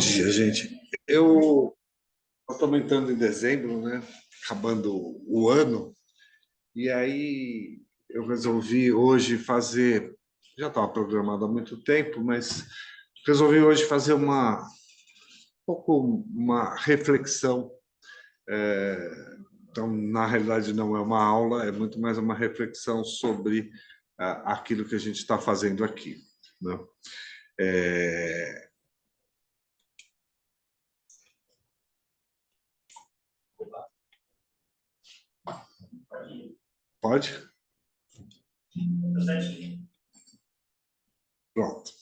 dia, gente. Eu estou entrando em dezembro, né? Acabando o ano, e aí eu resolvi hoje fazer. Já estava programado há muito tempo, mas resolvi hoje fazer uma reflexão. Então, na realidade, não é uma aula, é muito mais uma reflexão sobre aquilo que a gente está fazendo aqui, né? É, Pode? Pronto.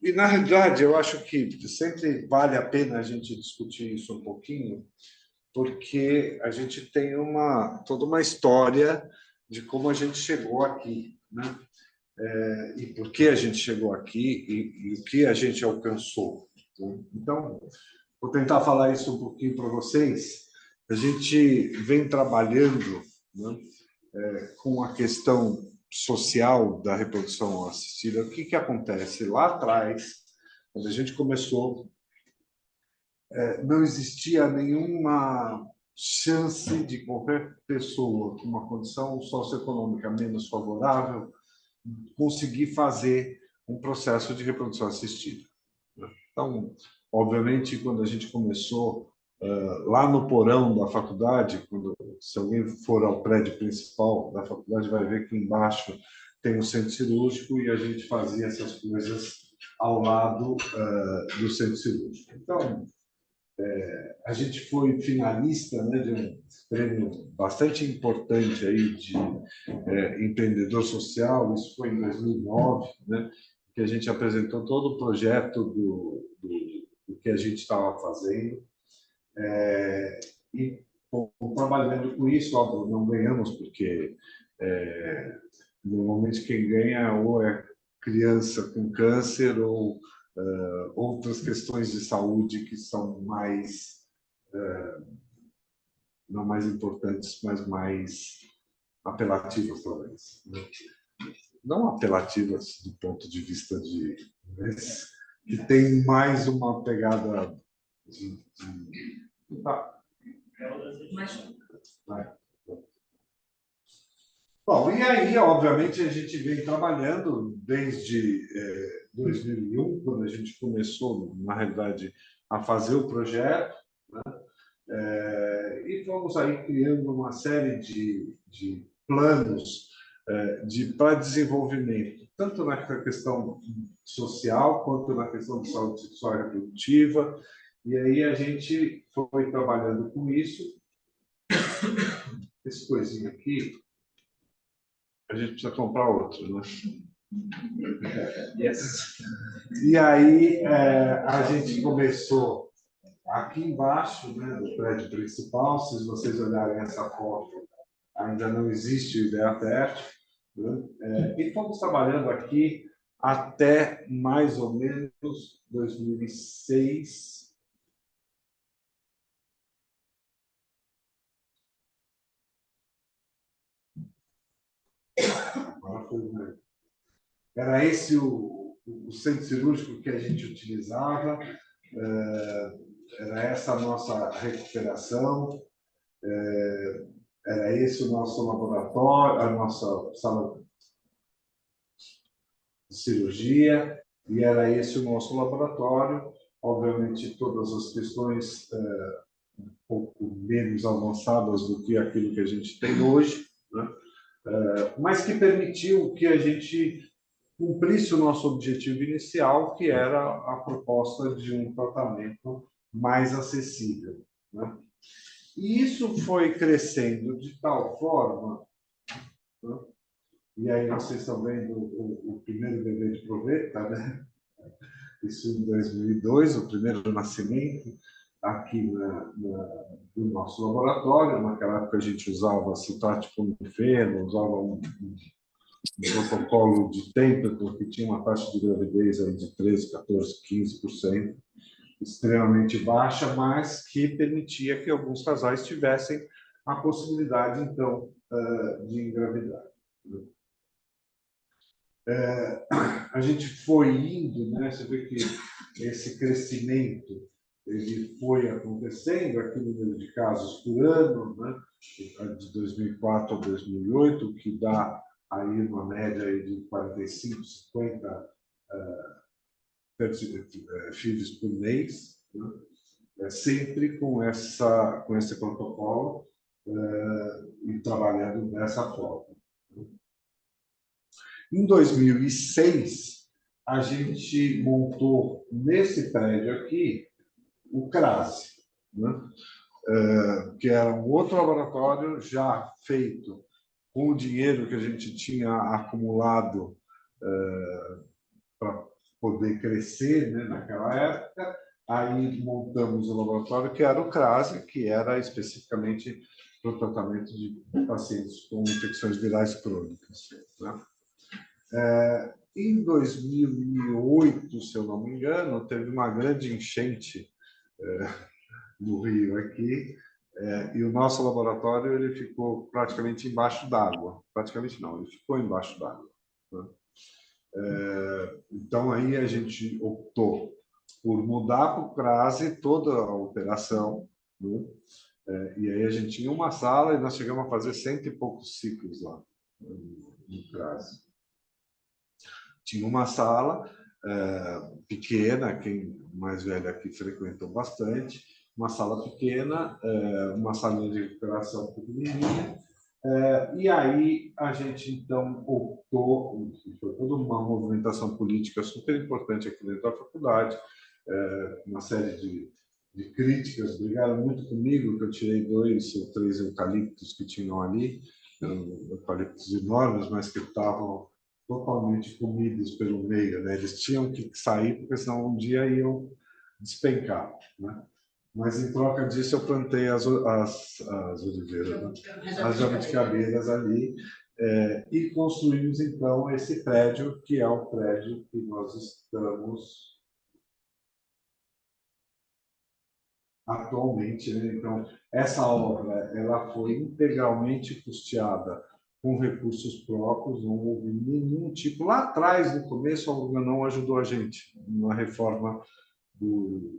E, na realidade, eu acho que sempre vale a pena a gente discutir isso um pouquinho, porque a gente tem toda uma história de como a gente chegou aqui, né? E por que a gente chegou aqui e o que a gente alcançou, né? Então, vou tentar falar isso um pouquinho para vocês. A gente vem trabalhando, né, com a questão social da reprodução assistida. O que acontece? Lá atrás, quando a gente começou, não existia nenhuma chance de qualquer pessoa com uma condição socioeconômica menos favorável conseguir fazer um processo de reprodução assistida. Então, obviamente, quando a gente começou lá no porão da faculdade, se alguém for ao prédio principal da faculdade, vai ver que embaixo tem um centro cirúrgico e a gente fazia essas coisas ao lado do centro cirúrgico. Então, a gente foi finalista, né, de um prêmio bastante importante aí de empreendedor social. Isso foi em 2009, né, que a gente apresentou todo o projeto do que a gente estava fazendo. E trabalhando com isso, óbvio, não ganhamos, porque normalmente quem ganha ou é criança com câncer ou outras questões de saúde que são não mais importantes, mas mais apelativas, talvez, né? Não apelativas do ponto de vista mas que tem mais uma pegada Tá. Vai. Bom, e aí, obviamente, a gente vem trabalhando desde 2001, quando a gente começou, na realidade, a fazer o projeto, né? E fomos aí criando uma série de planos para desenvolvimento, tanto na questão social quanto na questão de saúde sexual e reprodutiva. E aí a gente foi trabalhando com isso. Esse coisinho aqui, a gente precisa comprar outro, né? Yes. E aí a gente começou aqui embaixo, né, do prédio principal. Se vocês olharem essa foto, ainda não existe o IDEATER, né? E fomos trabalhando aqui até mais ou menos 2006. Era esse o centro cirúrgico que a gente utilizava, era essa a nossa recuperação, era esse o nosso laboratório, a nossa sala de cirurgia, e era esse o nosso laboratório. Obviamente, todas as questões um pouco menos avançadas do que aquilo que a gente tem hoje, né? Mas que permitiu que a gente cumprisse o nosso objetivo inicial, que era a proposta de um tratamento mais acessível, né? E isso foi crescendo de tal forma, né? E aí vocês estão vendo o primeiro bebê de proveta, né? Isso em 2002, o primeiro nascimento aqui no nosso laboratório. Naquela época a gente usava citrato-pomifeno, usava um protocolo de Templeton que tinha uma taxa de gravidez aí de 13, 14, 15%, extremamente baixa, mas que permitia que alguns casais tivessem a possibilidade, então, de engravidar. A gente foi indo, né? Você vê que esse crescimento ele foi acontecendo, aqui o número de casos por ano, né, de 2004 a 2008, o que dá aí uma média aí de 45, 50 filhos por mês, né, sempre com esse protocolo e trabalhando dessa forma. Em 2006, a gente montou nesse prédio aqui o CRASE, né? Que era um outro laboratório já feito com o dinheiro que a gente tinha acumulado para poder crescer, né, naquela época. Aí montamos o laboratório que era o CRASE, que era especificamente para o tratamento de pacientes com infecções virais crônicas, né? Em 2008, se eu não me engano, teve uma grande enchente no Rio aqui, e o nosso laboratório ele ficou praticamente embaixo d'água. Praticamente não, ele ficou embaixo d'água, né? Então, aí a gente optou por mudar para o CRASE toda a operação, né? E aí a gente tinha uma sala e nós chegamos a fazer 100 e poucos ciclos lá no CRASE. Tinha uma sala pequena, quem mais velho aqui frequentou bastante, uma sala pequena, uma salinha de recuperação pequenininha, e aí a gente, então, optou, foi toda uma movimentação política super importante aqui dentro da faculdade, uma série de críticas, brigaram muito comigo, que eu tirei 2 ou 3 eucaliptos que tinham ali, eucaliptos enormes, mas que estavam totalmente comidos pelo meio, né? Eles tinham que sair, porque senão um dia iam despencar, né? Mas, em troca disso, eu plantei as oliveiras, né? As jabuticabeiras ali, e construímos, então, esse prédio, que é o prédio que nós estamos atualmente, né? Então, essa obra ela foi integralmente custeada com recursos próprios, não houve nenhum tipo. Lá atrás, no começo, a Urga não ajudou a gente na reforma do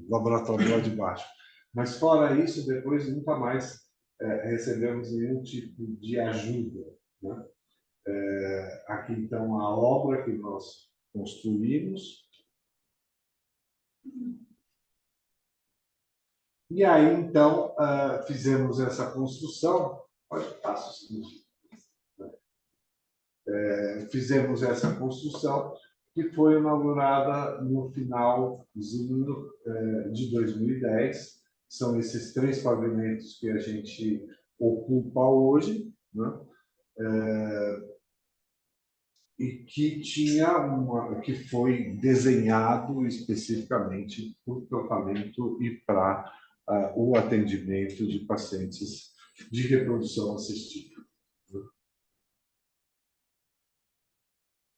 laboratório lá de baixo. Mas, fora isso, depois nunca mais recebemos nenhum tipo de ajuda, né? Aqui, então, a obra que nós construímos. E aí, então, fizemos essa construção. Pode passar, fizemos essa construção, que foi inaugurada no finalzinho de 2010. São esses 3 pavimentos que a gente ocupa hoje, né? E que foi desenhado especificamente para o tratamento e para o atendimento de pacientes de reprodução assistida.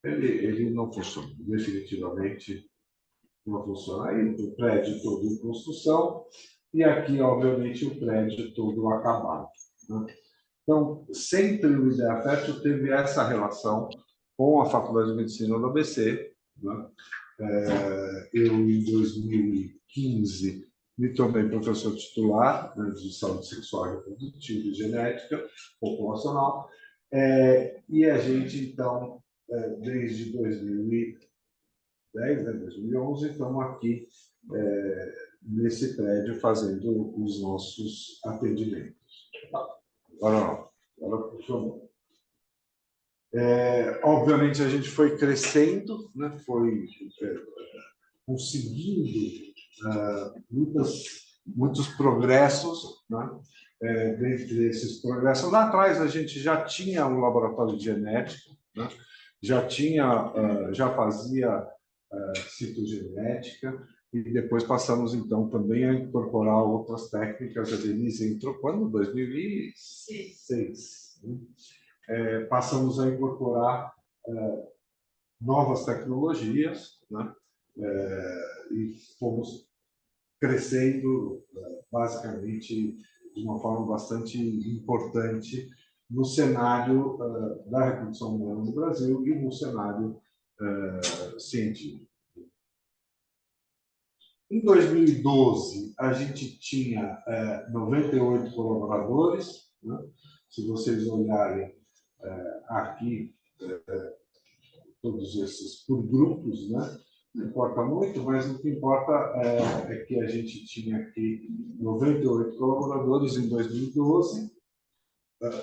Ele não funciona, definitivamente não funciona. Aí o prédio todo em construção e aqui, obviamente, o prédio todo acabado, né? Então, sempre o Ideia Fértil teve essa relação com a Faculdade de Medicina do ABC, né? Eu, em 2015, me tornei professor titular, né, de saúde sexual e reprodutiva e genética populacional, e a gente, então, desde 2010, né, 2011, estamos aqui nesse prédio fazendo os nossos atendimentos. Agora funcionou. Obviamente, a gente foi crescendo, né, foi conseguindo muitos progressos, né? Dentre esses progressos, lá atrás a gente já tinha um laboratório de genética, né? Já fazia citogenética, e depois passamos, então, também a incorporar outras técnicas. A Denise entrou quando? 2006. Né? Passamos a incorporar novas tecnologias, né? E fomos crescendo, basicamente, de uma forma bastante importante no cenário da reprodução humana no Brasil e no cenário científico. Em 2012, a gente tinha 98 colaboradores, né? Se vocês olharem aqui, todos esses por grupos, né? Não importa muito, mas o que importa é que a gente tinha aqui 98 colaboradores em 2012,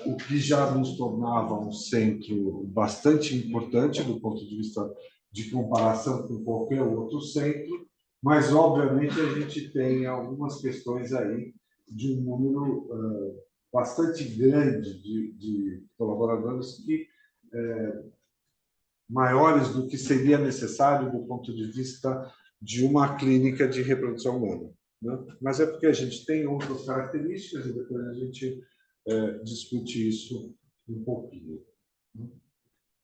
o que já nos tornava um centro bastante importante do ponto de vista de comparação com qualquer outro centro, mas, obviamente, a gente tem algumas questões aí de um número bastante grande de colaboradores que maiores do que seria necessário do ponto de vista de uma clínica de reprodução humana, né? Mas é porque a gente tem outras características e depois a gente discute isso um pouquinho.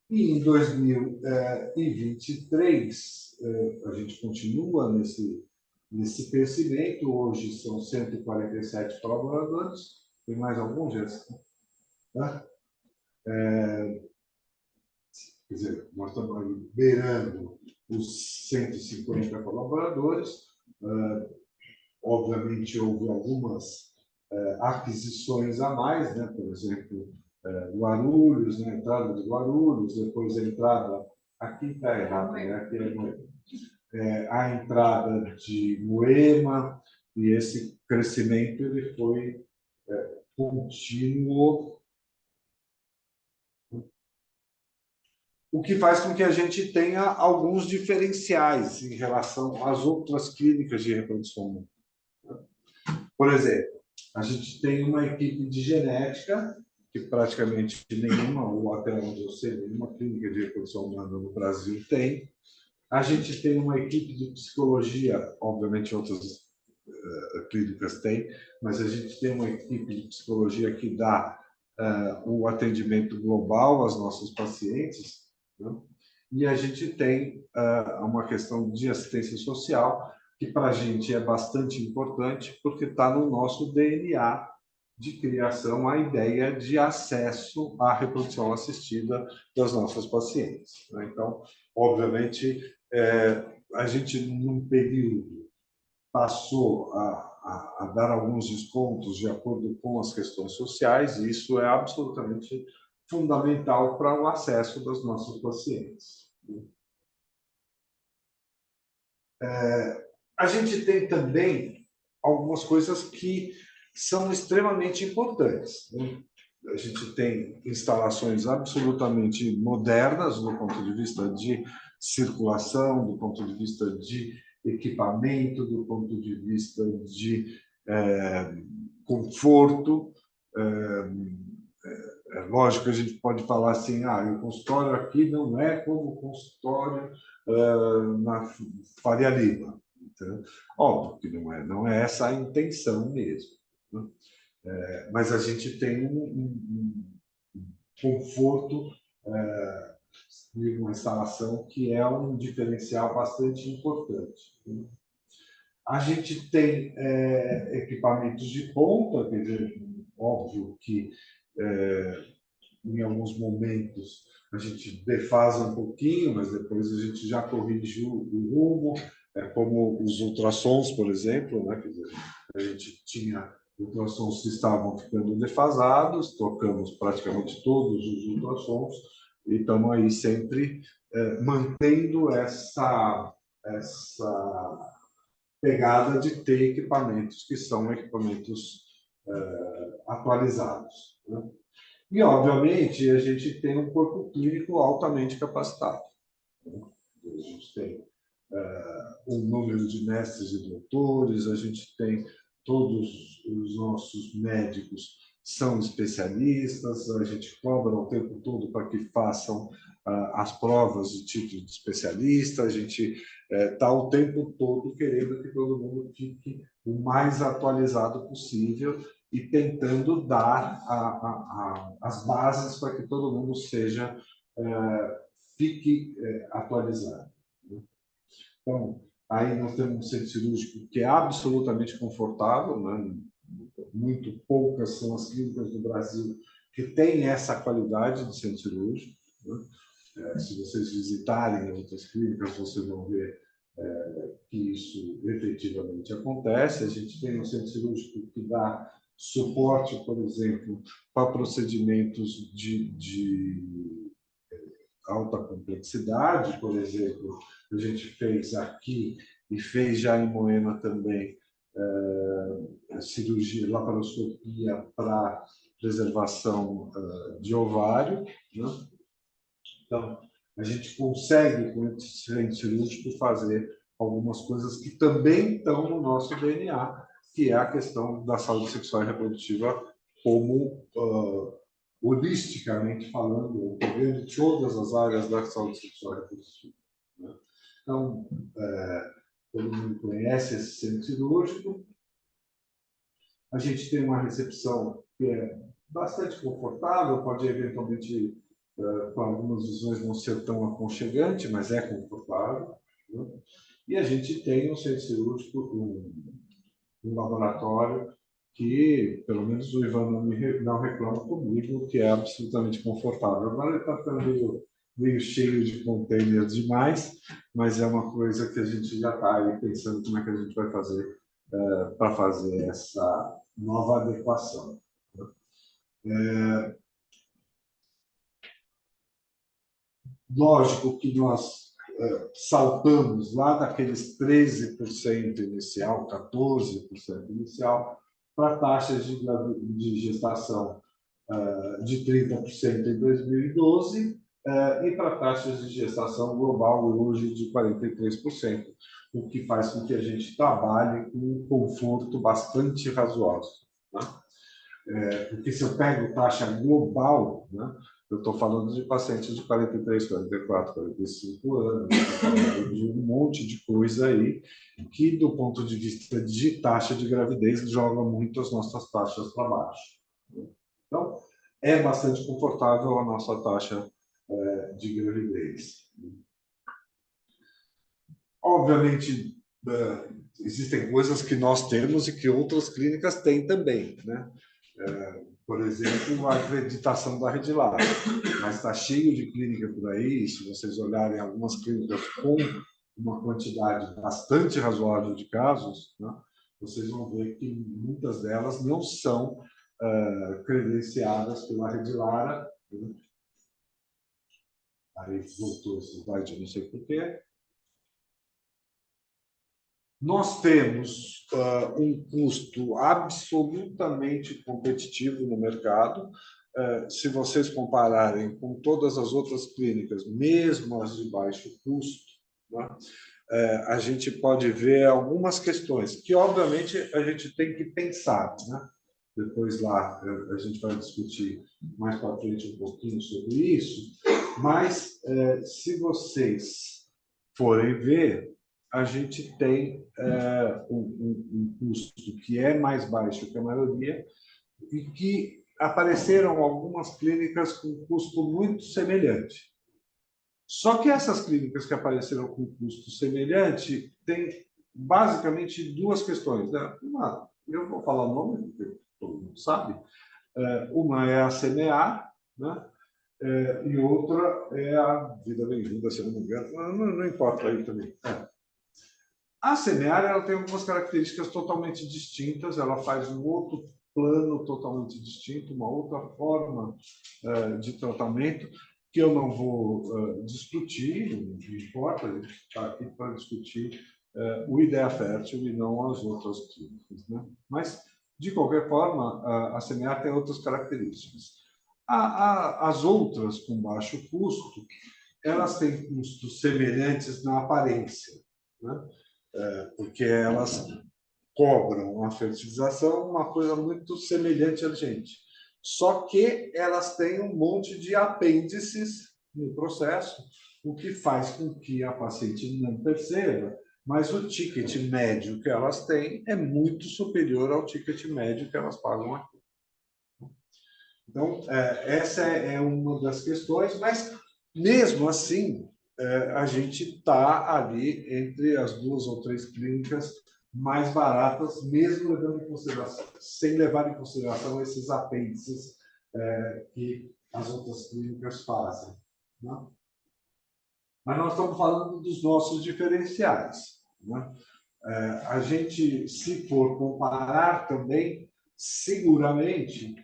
E em 2023, a gente continua nesse crescimento. Hoje são 147 colaboradores. Tem mais algum, Jéssica? Tá? Quer dizer, nós estamos aí beirando os 150 colaboradores. Obviamente, houve algumas aquisições a mais, né? Por exemplo, Guarulhos, né? A entrada de Guarulhos, depois a entrada, aqui está errado, né? Aqui é Moema. A entrada de Moema, e esse crescimento ele foi contínuo, o que faz com que a gente tenha alguns diferenciais em relação às outras clínicas de reprodução humana. Por exemplo, a gente tem uma equipe de genética, que praticamente nenhuma, ou até onde eu sei, nenhuma clínica de reprodução humana no Brasil tem. A gente tem uma equipe de psicologia, obviamente outras clínicas têm, mas a gente tem uma equipe de psicologia que dá o atendimento global aos nossos pacientes, né? E a gente tem uma questão de assistência social, que para a gente é bastante importante, porque está no nosso DNA de criação a ideia de acesso à reprodução assistida das nossas pacientes, né? Então, obviamente, a gente, num período, passou a dar alguns descontos de acordo com as questões sociais, e isso é absolutamente fundamental para o acesso das nossas pacientes. A gente tem também algumas coisas que são extremamente importantes, né? A gente tem instalações absolutamente modernas do ponto de vista de circulação, do ponto de vista de equipamento, do ponto de vista de conforto. É lógico que a gente pode falar assim, o consultório aqui não é como o consultório na Faria Lima. Então, óbvio que não é essa a intenção mesmo, né? Mas a gente tem um conforto de uma instalação que é um diferencial bastante importante, né? A gente tem equipamentos de ponta, quer dizer, óbvio que em alguns momentos a gente defasa um pouquinho, mas depois a gente já corrige o rumo, como os ultrassons, por exemplo, né? Quer dizer, a gente tinha ultrassons que estavam ficando defasados, trocamos praticamente todos os ultrassons e estamos aí sempre mantendo essa pegada de ter equipamentos que são equipamentos atualizados, né? E, obviamente, a gente tem um corpo clínico altamente capacitado, né? A gente tem um número de mestres e doutores, a gente tem todos os nossos médicos são especialistas, a gente cobra o tempo todo para que façam as provas de título de especialista, a gente está o tempo todo querendo que todo mundo fique o mais atualizado possível e tentando dar as bases para que todo mundo fique atualizado. Então, aí nós temos um centro cirúrgico que é absolutamente confortável, né? Muito poucas são as clínicas do Brasil que têm essa qualidade de centro cirúrgico, né? Se vocês visitarem outras clínicas, vocês vão ver que isso efetivamente acontece. A gente tem um centro cirúrgico que dá suporte, por exemplo, para procedimentos de alta complexidade. Por exemplo, a gente fez aqui e fez já em Moema também cirurgia, laparoscopia para preservação de ovário, né? Então, a gente consegue, com esse centro cirúrgico, fazer algumas coisas que também estão no nosso DNA, que é a questão da saúde sexual e reprodutiva como holisticamente falando, vendo todas as áreas da saúde sexual e reprodutiva, né? Então, todo mundo conhece esse centro cirúrgico. A gente tem uma recepção que é bastante confortável, pode eventualmente, com algumas visões, não ser tão aconchegante, mas é confortável, né? E a gente tem um centro cirúrgico, um laboratório que, pelo menos o Ivan não reclama comigo, que é absolutamente confortável. Agora ele está ficando meio cheio de containers demais, mas é uma coisa que a gente já está aí pensando como é que a gente vai fazer para fazer essa nova adequação. Lógico que nós saltamos lá daqueles 13% inicial, 14% inicial, para taxas de gestação de 30% em 2012 e para taxas de gestação global hoje de 43%, o que faz com que a gente trabalhe com um conforto bastante razoável, né? Porque se eu pego taxa global, né, eu estou falando de pacientes de 43, 44, 45 anos, de um monte de coisa aí, que, do ponto de vista de taxa de gravidez, joga muito as nossas taxas para baixo. Então, é bastante confortável a nossa taxa de gravidez. Obviamente, existem coisas que nós temos e que outras clínicas têm também, né? Por exemplo, a acreditação da Redilar, mas está cheio de clínica por aí. Se vocês olharem algumas clínicas com uma quantidade bastante razoável de casos, né, vocês vão ver que muitas delas não são credenciadas pela Redilar. Né? Aí voltou esse slide, não sei porquê. Nós temos um custo absolutamente competitivo no mercado. Se vocês compararem com todas as outras clínicas, mesmo as de baixo custo, né, a gente pode ver algumas questões que, obviamente, a gente tem que pensar, né? Depois lá a gente vai discutir mais para frente um pouquinho sobre isso, mas se vocês forem ver, a gente tem um custo que é mais baixo que a maioria e que apareceram algumas clínicas com custo muito semelhante. Só que essas clínicas que apareceram com custo semelhante têm basicamente duas questões, né? Uma, eu vou falar o nome, porque todo mundo sabe. Uma é a CMA, né? E outra é a Vida Bem-vinda, se não me engano. Não importa aí também. A CMA ela tem algumas características totalmente distintas, ela faz um outro plano totalmente distinto, uma outra forma de tratamento, que eu não vou discutir, não importa, a gente está aqui para discutir o Ideia Fértil e não as outras clínicas, né? Mas, de qualquer forma, a CMA tem outras características. As outras, com baixo custo, elas têm custos semelhantes na aparência, né? Porque elas cobram a fertilização, uma coisa muito semelhante a gente. Só que elas têm um monte de apêndices no processo, o que faz com que a paciente não perceba, mas o ticket médio que elas têm é muito superior ao ticket médio que elas pagam aqui. Então, essa é uma das questões, mas, mesmo assim, a gente está ali entre as 2 ou 3 clínicas mais baratas, mesmo levando em consideração, sem levar em consideração esses apêndices que as outras clínicas fazem, né? Mas nós estamos falando dos nossos diferenciais, né? A gente, se for comparar também, seguramente,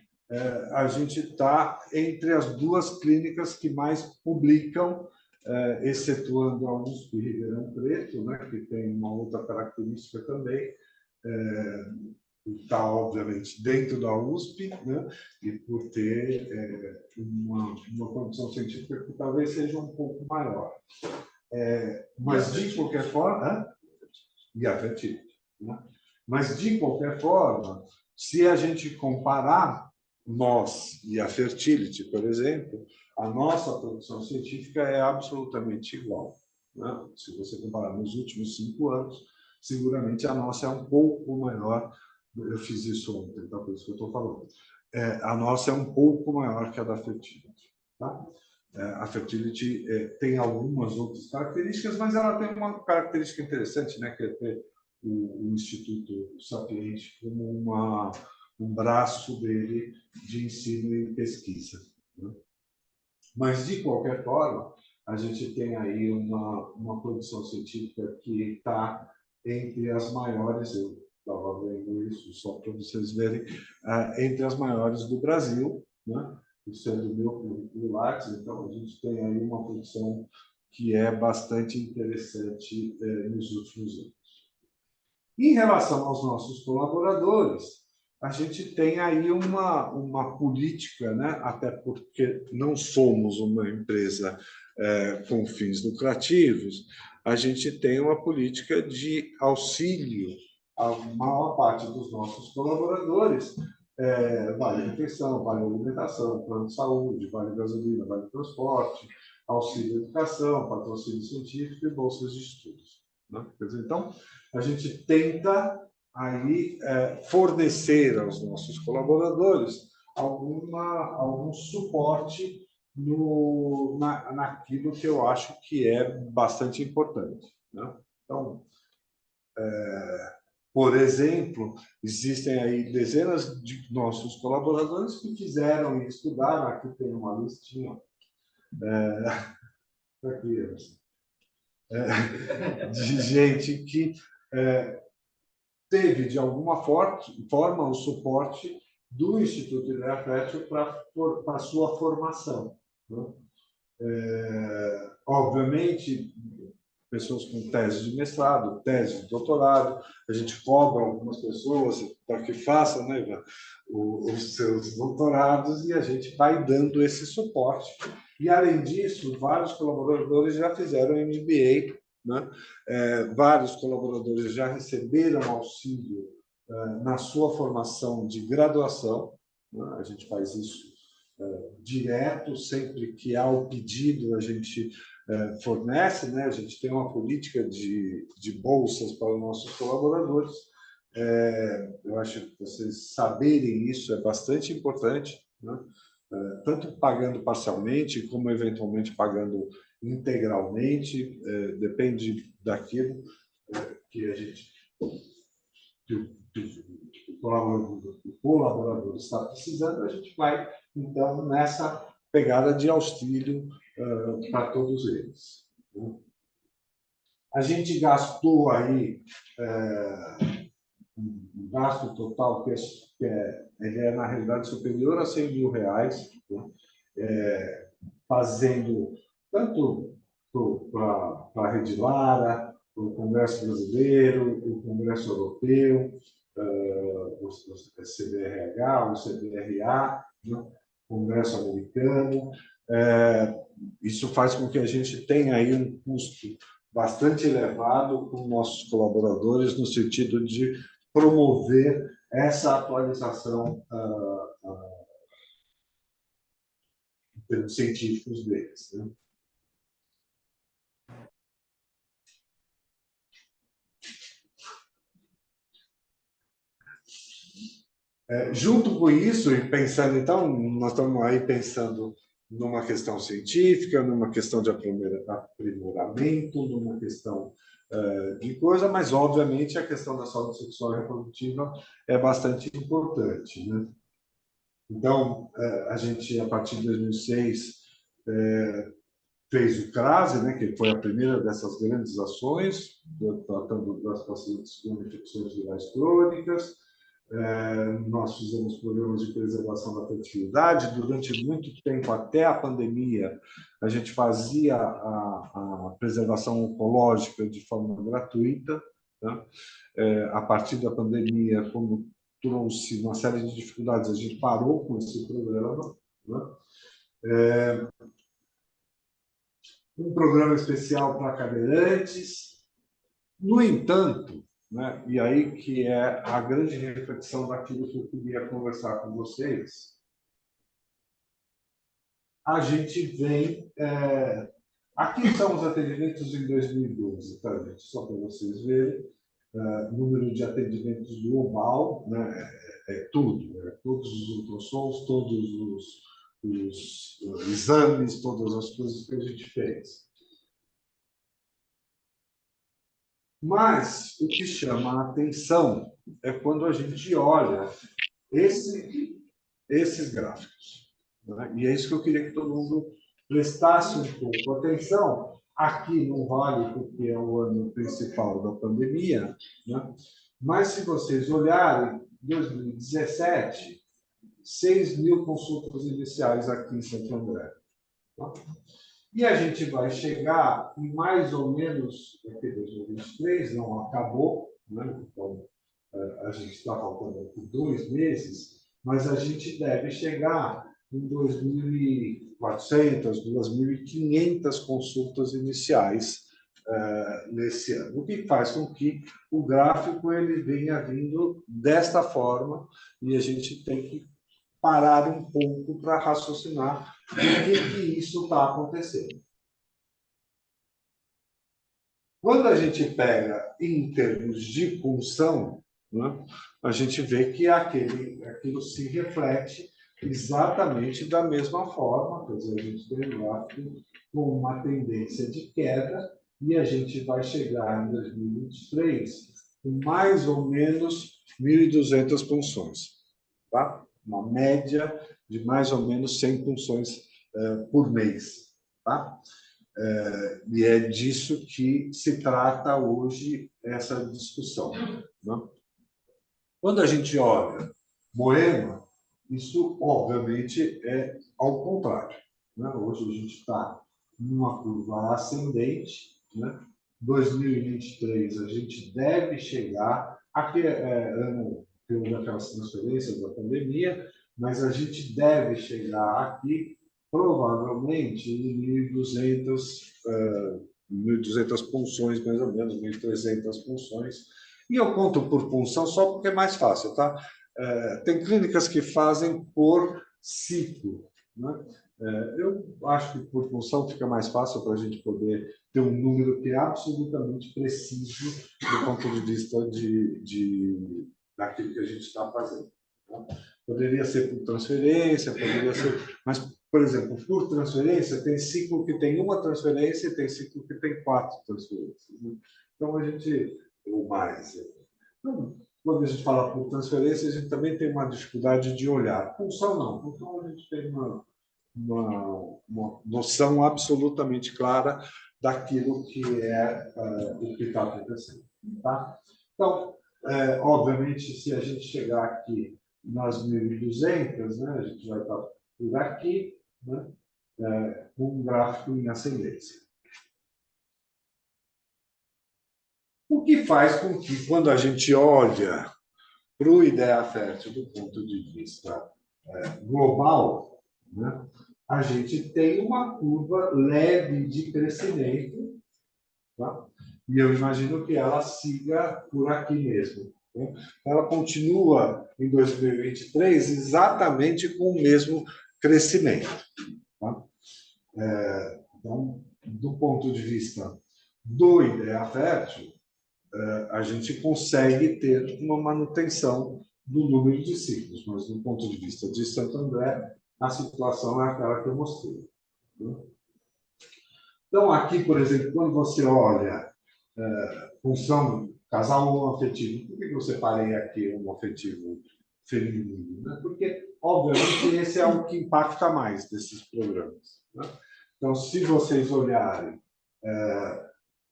a gente está entre as duas clínicas que mais publicam, excetuando a USP e Ribeirão Preto, né, que tem uma outra característica também, está, obviamente, dentro da USP, né, e por ter uma produção científica que talvez seja um pouco maior. Mas, de qualquer forma, e a fertilidade, né? Mas, de qualquer forma, se a gente comparar nós e a Fertility, por exemplo, a nossa produção científica é absolutamente igual, né? Se você comparar nos últimos 5 anos, seguramente a nossa é um pouco maior. Eu fiz isso ontem, então por isso que eu estou falando. A nossa é um pouco maior que a da Fertility. Tá? A Fertility tem algumas outras características, mas ela tem uma característica interessante, né, que é ter o Instituto Sapiente como um braço dele de ensino e pesquisa. Né? Mas, de qualquer forma, a gente tem aí uma produção científica que está entre as maiores, eu estava vendo isso só para vocês verem, entre as maiores do Brasil, né? Isso é do meu currículo Lattes, então a gente tem aí uma produção que é bastante interessante nos últimos anos. Em relação aos nossos colaboradores, a gente tem aí uma política, né? Até porque não somos uma empresa com fins lucrativos, a gente tem uma política de auxílio à maior parte dos nossos colaboradores, vale refeição, vale alimentação, plano de saúde, vale gasolina, vale transporte, auxílio educação, patrocínio científico e bolsas de estudos. Né? Quer dizer, então, a gente tenta aí fornecer aos nossos colaboradores algum suporte naquilo que eu acho que é bastante importante. Né? Então, por exemplo, existem aí dezenas de nossos colaboradores que quiseram ir estudar, aqui tem uma listinha, aqui, de gente que teve, de alguma forma, o suporte do Instituto Ideia Fértil para a sua formação. Né? Obviamente, pessoas com tese de mestrado, tese de doutorado, a gente cobra algumas pessoas para que façam, né, os seus doutorados, e a gente vai dando esse suporte. E, além disso, vários colaboradores já fizeram MBA, né? Vários colaboradores já receberam auxílio na sua formação de graduação, né? A gente faz isso direto, sempre que há o pedido, a gente fornece, né? A gente tem uma política de bolsas para os nossos colaboradores. Eu acho que vocês saberem isso é bastante importante, né? Tanto pagando parcialmente, como eventualmente pagando integralmente, depende daquilo que a gente, que o colaborador está precisando, a gente vai, então, nessa pegada de auxílio para todos eles. A gente gastou aí um gasto total ele é, na realidade, superior a R$ 100.000, né? Fazendo tanto para a Rede Lara, o Congresso Brasileiro, o Congresso Europeu, o CBRH, o CBRA, né? O Congresso Americano. Isso faz com que a gente tenha aí um custo bastante elevado com nossos colaboradores, no sentido de promover essa atualização em termos científicos deles. Né? Junto com isso, e pensando, então, nós estamos aí pensando numa questão científica, numa questão de aprimoramento, numa questão de coisa, mas, obviamente, a questão da saúde sexual e reprodutiva é bastante importante. Né? Então, a gente, a partir de 2006, fez o CRASE, né, que foi a primeira dessas grandes ações, tratando das pacientes com infecções virais crônicas. Nós fizemos programas de preservação da fertilidade. Durante muito tempo, até a pandemia, a gente fazia a preservação oncológica de forma gratuita. Né? A partir da pandemia, como trouxe uma série de dificuldades, a gente parou com esse programa. Né? Um programa especial para cadeirantes. No entanto, né, e aí que é a grande reflexão daquilo que eu queria conversar com vocês, a gente vem... aqui estão os atendimentos em 2012, tá, gente? Só para vocês verem. Número de atendimentos global, né, tudo, né, todos os ultrassons, todos os exames, todas as coisas que a gente fez. Mas o que chama a atenção é quando a gente olha esses gráficos. Né? E é isso que eu queria que todo mundo prestasse um pouco atenção. Aqui não vale porque é o ano principal da pandemia, né? Mas se vocês olharem, 2017, 6.000 consultas iniciais aqui em Santo André. Tá? E a gente vai chegar em mais ou menos, porque 2023 não acabou, né? Então a gente está faltando aqui 2 meses, mas a gente deve chegar em 2.400, 2.500 consultas iniciais nesse ano, o que faz com que o gráfico ele venha vindo desta forma e a gente tem que parar um pouco para raciocinar o que isso está acontecendo. Quando a gente pega em termos de punção, né, a gente vê que aquilo se reflete exatamente da mesma forma, quer dizer, a gente tem um gráfico com uma tendência de queda e a gente vai chegar em 2023 com mais ou menos 1.200 punções, tá? Uma média de mais ou menos 100 punções por mês, tá? E é disso que se trata hoje essa discussão. Né? Quando a gente olha Moema, isso obviamente é ao contrário. Né? Hoje a gente está numa curva ascendente. Né? 2023 a gente deve chegar, aqui ano que houve aquelas transferências da pandemia, mas a gente deve chegar aqui provavelmente em 1.200 punções, mais ou menos, 1.300 punções. E eu conto por punção só porque é mais fácil, tá? Tem clínicas que fazem por ciclo, né? Eu acho que por punção fica mais fácil para a gente poder ter um número que é absolutamente preciso do ponto de vista daquilo que a gente está fazendo. Né? Poderia ser por transferência, poderia ser... Mas, por exemplo, por transferência, tem ciclo que tem uma transferência e tem ciclo que tem 4 transferências. Né? Então, a gente... ou mais. Então, quando a gente fala por transferência, a gente também tem uma dificuldade de olhar. Punção, não. Punção, a gente tem uma noção absolutamente clara daquilo que é o que está acontecendo. Tá? Então, obviamente, se a gente chegar aqui nas 1.200, né, a gente vai estar por aqui, né, com um gráfico em ascendência. O que faz com que, quando a gente olha para o Ideia Fértil do ponto de vista global, né, a gente tem uma curva leve de crescimento, tá? E eu imagino que ela siga por aqui mesmo. Né? Ela continua em 2023 exatamente com o mesmo crescimento. Tá? Então, do ponto de vista do Ideia Fértil, a gente consegue ter uma manutenção do número de ciclos, mas do ponto de vista de Santo André, a situação é aquela que eu mostrei. Né? Então, aqui, por exemplo, quando você olha função casal homoafetivo, por que eu separei aqui homoafetivo feminino? Né? Porque, obviamente, esse é o que impacta mais desses programas. Né? Então, se vocês olharem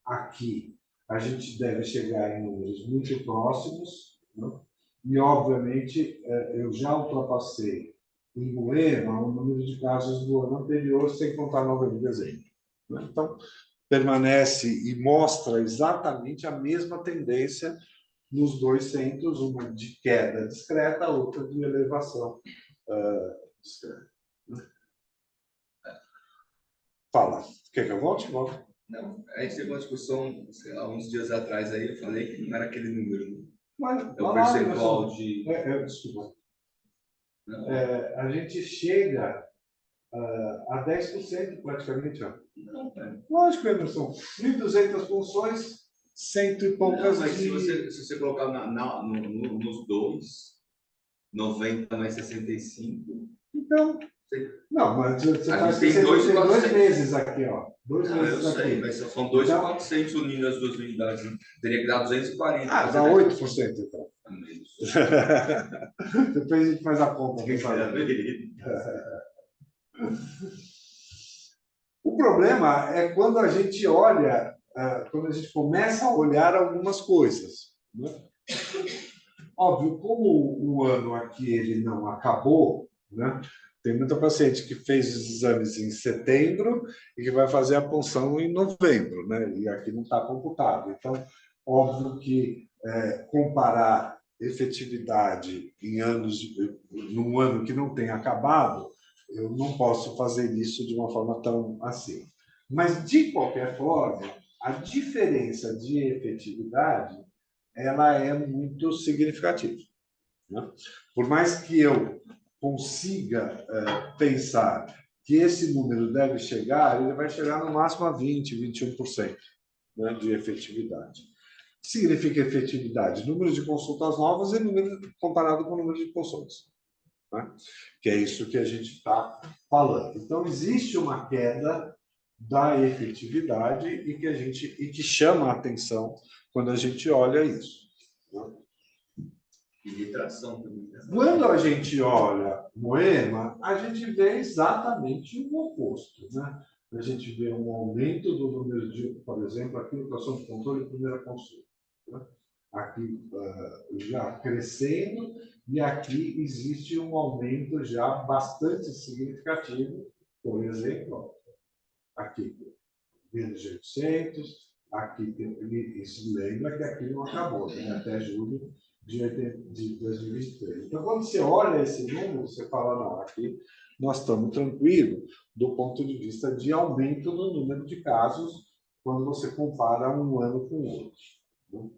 aqui, a gente deve chegar em números muito próximos, né? E, obviamente, eu já ultrapassei em Moema o número de casos do ano anterior, sem contar novembro e dezembro, né? Então, permanece e mostra exatamente a mesma tendência nos dois centros, uma de queda discreta, outra de elevação discreta. Fala. Quer que eu volte? Volta. Não, a gente teve uma discussão, sei lá, uns dias atrás aí, eu falei que não era aquele número. Mas, É o percentual de... desculpa. A gente chega a 10% praticamente. Ó. Não, cara. Lógico, Emerson. 1.200 funções, cento e poucas. Não, mas se você colocar nos dois, 90 mais 65. Então. Não, mas você faz tem dois meses aqui, ó. Dois não, meses eu sei, aqui. mas são 2.400 unindo as duas unidades. Né? Teria que dar 240. Ah, dá 8%, então. Depois a gente faz a conta. O problema é quando a gente olha, quando a gente começa a olhar algumas coisas. Né? Óbvio, como o ano aqui ele não acabou, né? Tem muita paciente que fez os exames em setembro e que vai fazer a punção em novembro, né? E aqui não está computado. Então, óbvio que comparar efetividade em anos, num ano que não tem acabado, eu não posso fazer isso de uma forma tão assim. Mas, de qualquer forma, a diferença de efetividade ela é muito significativa. Né? Por mais que eu consiga pensar que esse número deve chegar, ele vai chegar no máximo a 20%, 21%, né, de efetividade. O que significa efetividade? Número de consultas novas e número comparado com o número de consultas. Né? Que é isso que a gente está falando. Então, existe uma queda da efetividade e que chama a atenção quando a gente olha isso. Né? E retração também. Quando a gente olha Moema, a gente vê exatamente o oposto. Né? A gente vê um aumento do número de, por exemplo, aqui ultrassom de controle e primeira consulta. Né? Aqui já crescendo, e aqui existe um aumento já bastante significativo, por exemplo, aqui, menos de 800, aqui, isso lembra que aqui não acabou, né? Até julho de 2023. Então, quando você olha esse número, você fala, não, aqui nós estamos tranquilos do ponto de vista de aumento no número de casos quando você compara um ano com o outro. Né?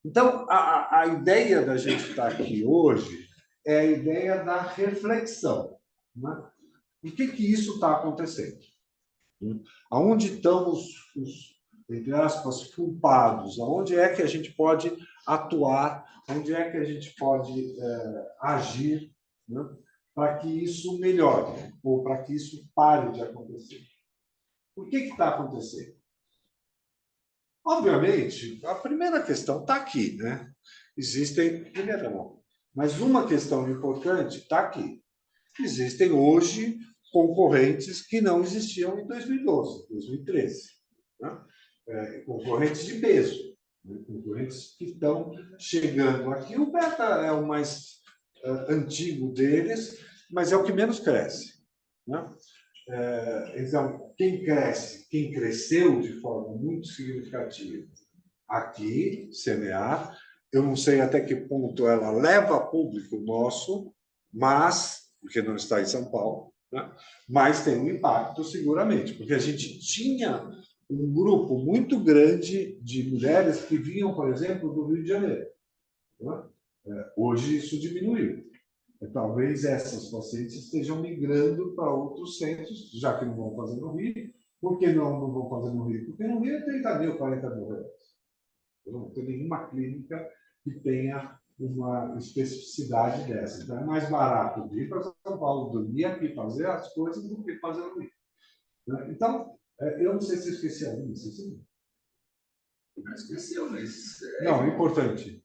Então, a ideia da gente estar aqui hoje é a ideia da reflexão. Né? Por que isso está acontecendo? Aonde estão os, entre aspas, culpados? Aonde é que a gente pode atuar? Onde é que a gente pode agir, né, para que isso melhore ou para que isso pare de acontecer? Por que está acontecendo? Obviamente, a primeira questão está aqui, né? Primeira não, mas uma questão importante está aqui. Existem hoje concorrentes que não existiam em 2012, 2013. Né? Concorrentes de peso, né? Concorrentes que estão chegando aqui. O Beta é o mais antigo deles, mas é o que menos cresce. Né? Então, quem cresceu de forma muito significativa aqui, CNA, eu não sei até que ponto ela leva a público nosso, mas, porque não está em São Paulo, né? Mas tem um impacto seguramente, porque a gente tinha um grupo muito grande de mulheres que vinham, por exemplo, do Rio de Janeiro. Né? Hoje isso diminuiu. Talvez essas pacientes estejam migrando para outros centros, já que não vão fazer no Rio. Por que não vão fazer no Rio? Porque no Rio é 30 mil, 40 mil reais. Não tem nenhuma clínica que tenha uma especificidade dessa. Então, é mais barato vir para São Paulo, dormir aqui, fazer as coisas, do que fazer no Rio. Então, eu não sei se eu esqueci alguma, não sei se não esqueceu, mas... Não, é importante.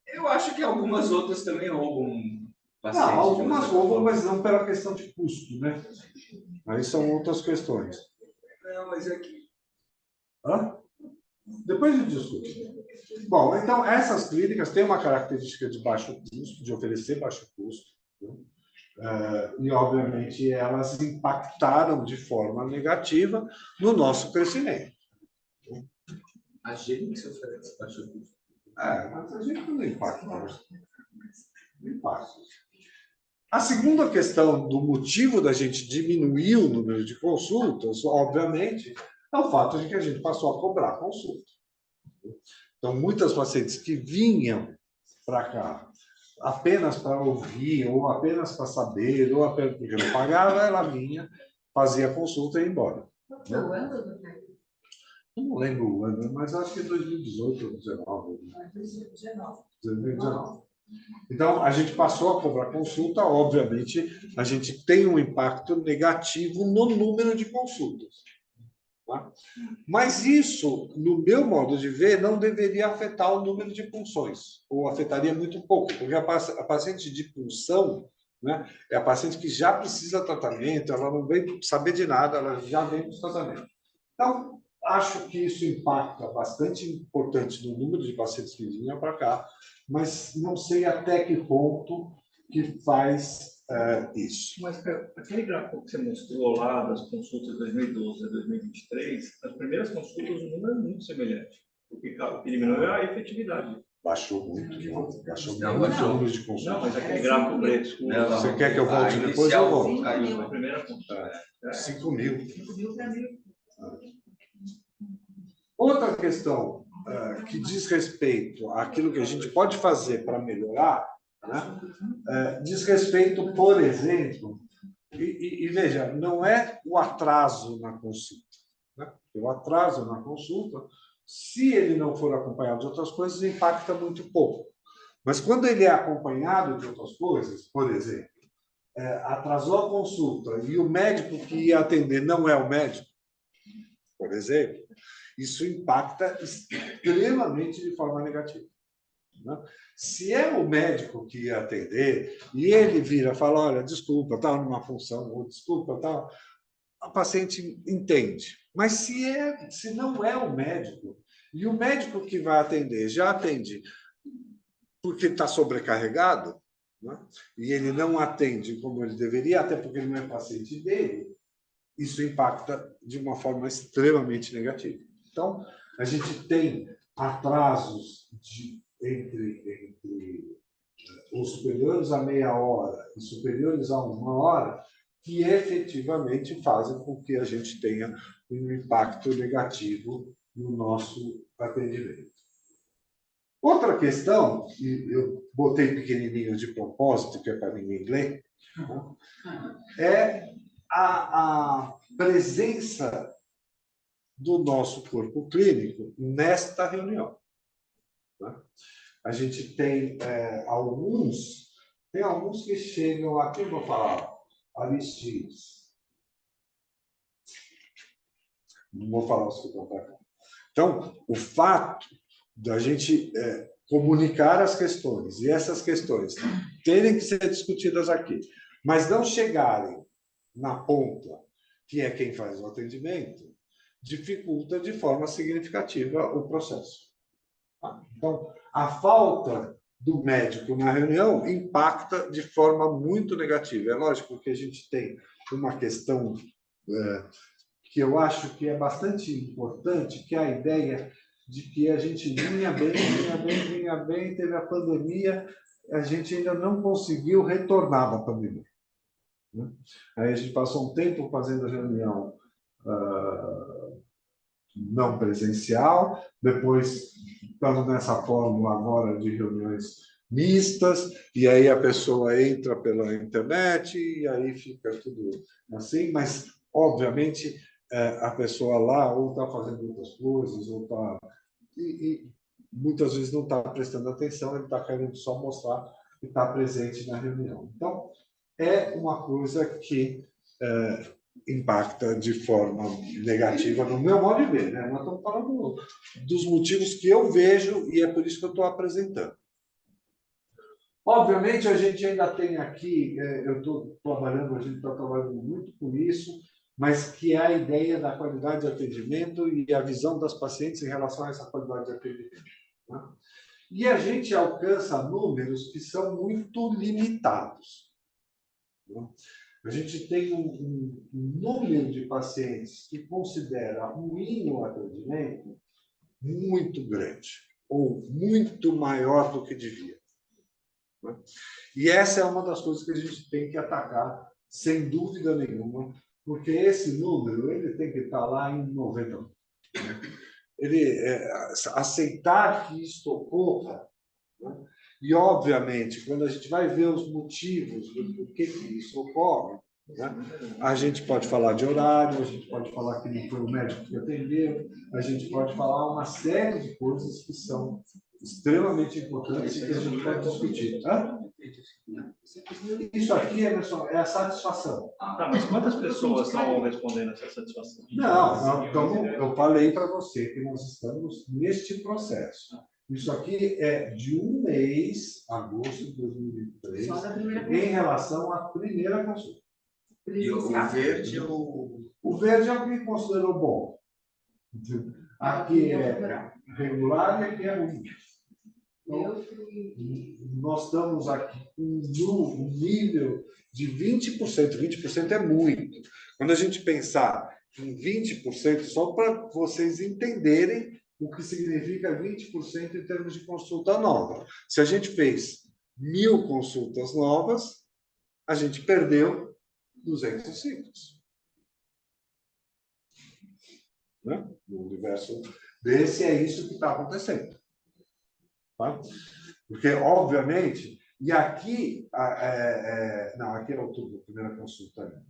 Eu acho que algumas outras também roubam paciente. Não, algumas roubam, mas não pela questão de custo, né? Aí são outras questões. Não, mas é que... Hã? Depois a gente discute. Bom, então, essas clínicas têm uma característica de baixo custo, de oferecer baixo custo, né? E, obviamente, elas impactaram de forma negativa no nosso crescimento. A gente oferece baixo custo. Mas a gente não impacta. Não impacta. A segunda questão do motivo da gente diminuir o número de consultas, obviamente, é o fato de que a gente passou a cobrar consulta. Então, muitas pacientes que vinham para cá apenas para ouvir, ou apenas para saber, ou apenas porque não pagava, ela vinha, fazia consulta e ia embora. Qual foi o ano, doutor? Eu não lembro o ano, mas acho que é 2018 ou 2019. 2019. Então, a gente passou a cobrar consulta, obviamente, a gente tem um impacto negativo no número de consultas. Tá? Mas isso, no meu modo de ver, não deveria afetar o número de punções, ou afetaria muito pouco, porque a paciente de punção, né, é a paciente que já precisa de tratamento, ela não vem saber de nada, ela já vem para o tratamento. Então, acho que isso impacta bastante importante no número de pacientes que vinham para cá, mas não sei até que ponto que faz isso. Mas aquele gráfico que você mostrou lá das consultas de 2012 a 2023, as primeiras consultas, o número é muito semelhante. O que diminuiu é a efetividade. Baixou muito, baixou Não, muito o baixou. número de consultas. Não, mas aquele gráfico preto. Não, Você quer que eu volte a depois? Eu volto. inicial caiu. A primeira consulta. 5 mil. 5.000 para 1.000. Outra questão que diz respeito àquilo que a gente pode fazer para melhorar, né, diz respeito, por exemplo, e veja, não é o atraso na consulta. Né? O atraso na consulta, se ele não for acompanhado de outras coisas, impacta muito pouco. Mas quando ele é acompanhado de outras coisas, por exemplo, atrasou a consulta e o médico que ia atender não é o médico, por exemplo, isso impacta extremamente de forma negativa. Né? Se é o médico que ia atender e ele vira e fala, olha, desculpa, estava numa função, ou desculpa, tal, a paciente entende. Mas se não é o médico, e o médico que vai atender já atende porque está sobrecarregado, né? E ele não atende como ele deveria, até porque ele não é paciente dele, isso impacta de uma forma extremamente negativa. Então, a gente tem atrasos entre os superiores a meia hora e superiores a 1 hora que efetivamente fazem com que a gente tenha um impacto negativo no nosso atendimento. Outra questão, e eu botei pequenininho de propósito, que é para ninguém ler, é a presença do nosso corpo clínico nesta reunião. A gente tem alguns que chegam aqui, eu vou falar, Aristides. Não vou falar os que estão para cá. Então, o fato da gente comunicar as questões, e essas questões terem que ser discutidas aqui, mas não chegarem na ponta, que é quem faz o atendimento, dificulta de forma significativa o processo. Então, a falta do médico na reunião impacta de forma muito negativa. É lógico que a gente tem uma questão que eu acho que é bastante importante, que é a ideia de que a gente vinha bem, teve a pandemia, a gente ainda não conseguiu retornar da pandemia. Né? Aí a gente passou um tempo fazendo reunião não presencial, depois estamos nessa fórmula agora de reuniões mistas, e aí a pessoa entra pela internet, e aí fica tudo assim, mas, obviamente, a pessoa lá ou está fazendo outras coisas, ou está... E muitas vezes não está prestando atenção, ele está querendo só mostrar que está presente na reunião. Então, é uma coisa que impacta de forma negativa no meu modo de ver. Né? Nós estamos falando dos motivos que eu vejo e é por isso que eu estou apresentando. Obviamente, a gente ainda tem aqui, eu estou trabalhando, a gente está trabalhando muito com isso, mas que é a ideia da qualidade de atendimento e a visão das pacientes em relação a essa qualidade de atendimento, né? E a gente alcança números que são muito limitados, né? A gente tem um número de pacientes que considera ruim o atendimento muito grande, ou muito maior do que devia, né? E essa é uma das coisas que a gente tem que atacar, sem dúvida nenhuma, porque esse número ele tem que estar lá em 90. Aceitar que isso ocorra, né? E, obviamente, quando a gente vai ver os motivos do porquê que isso ocorre, né? A gente pode falar de horário, a gente pode falar que não foi o médico que atendeu, a gente pode falar uma série de coisas que são extremamente importantes e que a gente pode discutir. Hã? Isso aqui, Emerson, é a satisfação. Tá, mas quantas pessoas estão respondendo essa satisfação? Não, então, eu falei para você que nós estamos neste processo. Isso aqui é de um mês, agosto de 2023, Só da primeira em consulta. relação à primeira consulta. E o verde, O verde é o que considerou bom. Aqui é regular e aqui é ruim. Então, nós estamos aqui com um nível de 20%. 20% é muito. Quando a gente pensar em 20%, só para vocês entenderem o que significa 20% em termos de consulta nova. Se a gente fez 1.000 consultas novas, a gente perdeu 200 ciclos, né? No universo desse, é isso que está acontecendo. Tá? Porque, obviamente, e aqui, não, aqui é outubro, primeira consulta.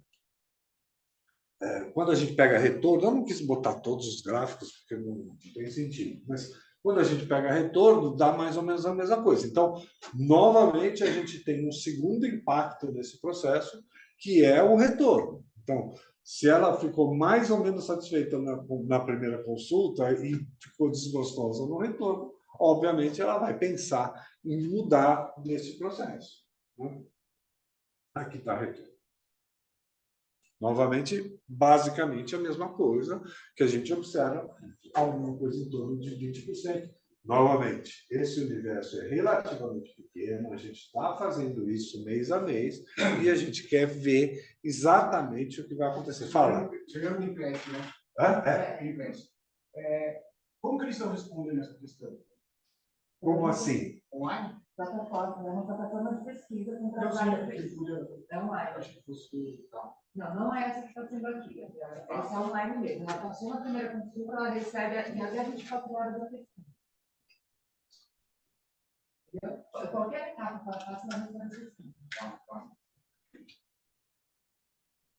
Quando a gente pega retorno, eu não quis botar todos os gráficos, porque não tem sentido, mas quando a gente pega retorno, dá mais ou menos a mesma coisa. Então, novamente, a gente tem um segundo impacto nesse processo, que é o retorno. Então, se ela ficou mais ou menos satisfeita na primeira consulta e ficou desgostosa no retorno, obviamente, ela vai pensar em mudar nesse processo, né? Aqui está retorno. Novamente, basicamente a mesma coisa que a gente observa, alguma coisa em torno de 20%. Novamente, esse universo é relativamente pequeno, a gente está fazendo isso mês a mês e a gente quer ver exatamente o que vai acontecer. Fala. Chegando no implante, né? Implante. Como que eles estão respondendo essa questão? Como assim? Online? Plataforma, é uma plataforma de pesquisa com Não, trabalho. sim, que podia. É online. Acho que fosse tal. Não, não é essa que está sendo aqui. Essa é online mesmo. Ela passou na primeira consulta, ela recebe em até 24 horas da pesquisa. Entendeu? Qualquer etapa que ela faça, ela recebe a pesquisa.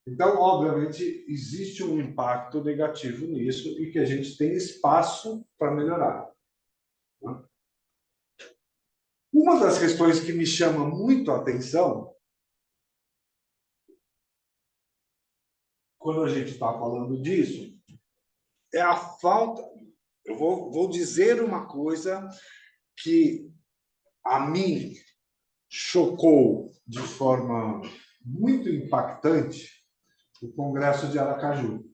Então, obviamente, existe um impacto negativo nisso e que a gente tem espaço para melhorar. Uma das questões que me chama muito a atenção, quando a gente está falando disso, é a falta. Eu vou dizer uma coisa que a mim chocou de forma muito impactante o Congresso de Aracaju,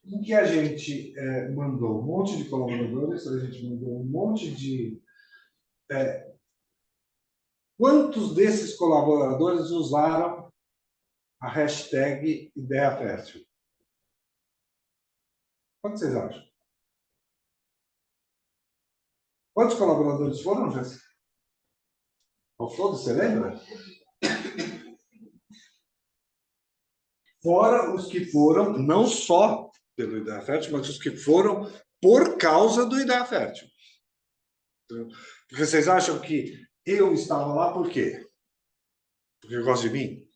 em que a gente mandou um monte de colaboradores, a gente mandou um monte de... Quantos desses colaboradores usaram a hashtag Ideia Fértil? Quantos vocês acham? Quantos colaboradores foram, Jéssica? Ao todo, você lembra? Fora os que foram, não só pelo Ideia Fértil, mas os que foram por causa do Ideia Fértil. Porque vocês acham que eu estava lá por quê? Porque eu gosto de mim?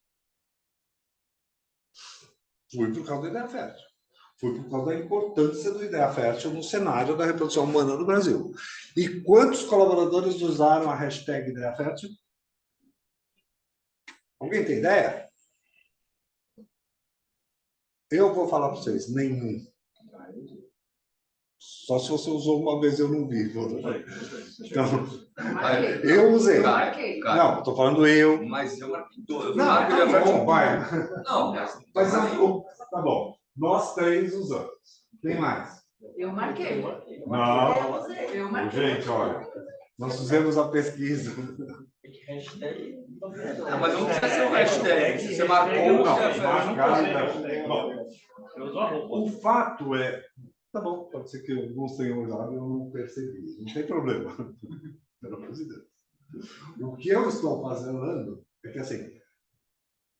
Fui por causa do Ideia Fértil. Fui por causa da importância do Ideia Fértil no cenário da reprodução humana no Brasil. E quantos colaboradores usaram a hashtag Ideia Fértil? Alguém tem ideia? Eu vou falar para vocês, nenhum. Só se você usou uma vez eu não vi. Então, Marquei. eu usei. Marquei. Não, estou falando eu. Mas eu marquei dois. Não, tá bom, vai. Não, Mas tá bom. Nós três usamos. Quem mais? Eu marquei. Não. Eu marquei. Gente, olha, nós fizemos a pesquisa. Não, mas não precisa ser o hashtag. Você marcou, Não, você marcar, hashtag. não. Bom, Eu uso a roupa. o fato é. Tá bom, pode ser que eu não tenha usado e eu não percebi. Não tem problema. Pelo amor de Deus. O que eu estou fazendo é que, assim,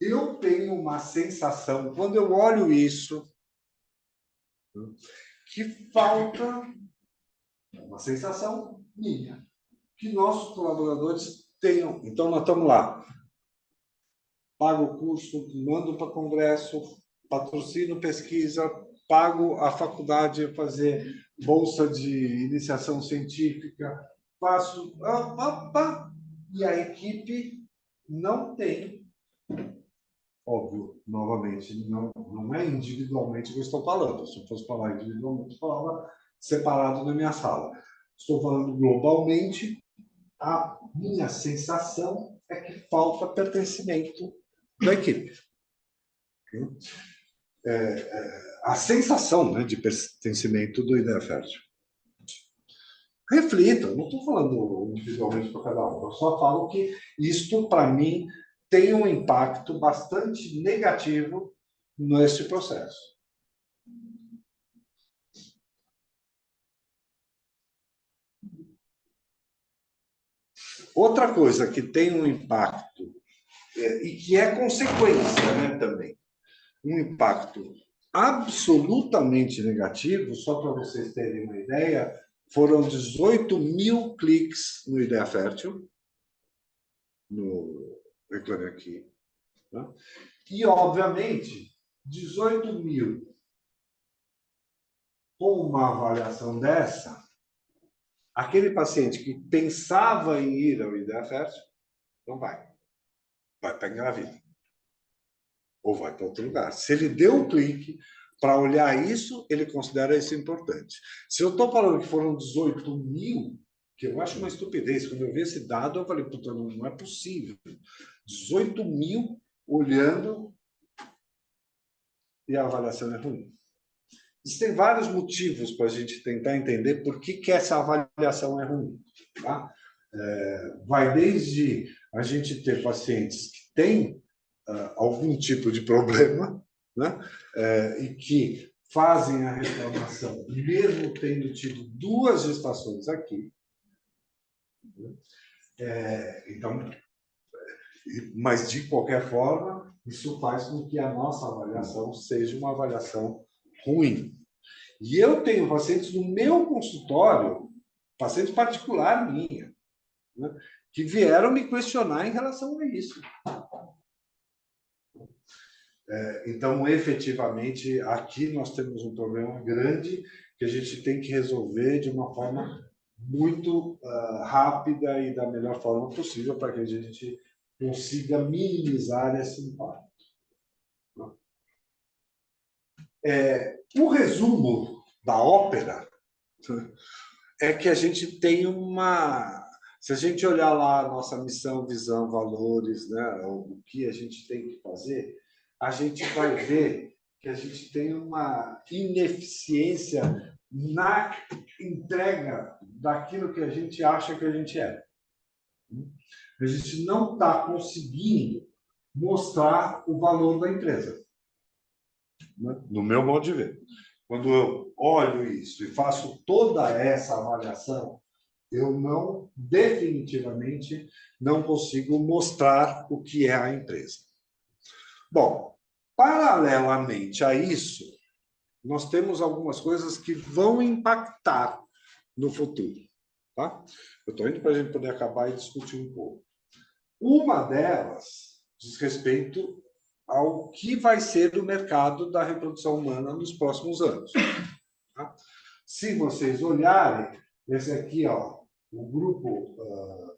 eu tenho uma sensação, quando eu olho isso, que falta uma sensação minha, que nossos colaboradores tenham. Então, nós estamos lá. Pago o curso, mando para congresso, patrocino pesquisa, pago a faculdade a fazer bolsa de iniciação científica, faço... E a equipe não tem, óbvio, novamente, não é individualmente que eu estou falando. Se eu fosse falar individualmente, eu falava separado na minha sala. Estou falando globalmente, a minha sensação é que falta pertencimento da equipe. A sensação, né, de pertencimento do Ideia Fértil. Reflita, eu não estou falando individualmente para cada um, eu só falo que isto, para mim, tem um impacto bastante negativo nesse processo. Outra coisa que tem um impacto, e que é consequência, né, também, um impacto absolutamente negativo, só para vocês terem uma ideia, foram 18 mil cliques no Ideia Fértil, no Reclame Aqui, né? E, obviamente, 18 mil com uma avaliação dessa, aquele paciente que pensava em ir ao Ideia Fértil, não vai. Vai para engravida. Ou vai para outro lugar. Se ele deu um clique para olhar isso, ele considera isso importante. Se eu estou falando que foram 18 mil, que eu acho uma estupidez, quando eu vi esse dado, eu falei, puta, não é possível. 18 mil olhando e a avaliação é ruim. Existem vários motivos para a gente tentar entender por que essa avaliação é ruim. Tá? Vai desde a gente ter pacientes que têm algum tipo de problema, né? E que fazem a reclamação, mesmo tendo tido 2 gestações aqui. Então, mas, de qualquer forma, isso faz com que a nossa avaliação seja uma avaliação ruim. E eu tenho pacientes no meu consultório, paciente particular minha, né, que vieram me questionar em relação a isso. Então, efetivamente, aqui nós temos um problema grande que a gente tem que resolver de uma forma muito rápida e da melhor forma possível para que a gente consiga minimizar esse impacto. O resumo da ópera é que a gente tem uma... Se a gente olhar lá a nossa missão, visão, valores, né, o que a gente tem que fazer, a gente vai ver que a gente tem uma ineficiência na entrega daquilo que a gente acha que a gente é. A gente não está conseguindo mostrar o valor da empresa, né? No meu modo de ver. Quando eu olho isso e faço toda essa avaliação, eu definitivamente não consigo mostrar o que é a empresa. Bom, paralelamente a isso, nós temos algumas coisas que vão impactar no futuro. Tá? Eu estou indo para a gente poder acabar e discutir um pouco. Uma delas diz respeito ao que vai ser o mercado da reprodução humana nos próximos anos. Tá? Se vocês olharem, esse aqui, ó, o grupo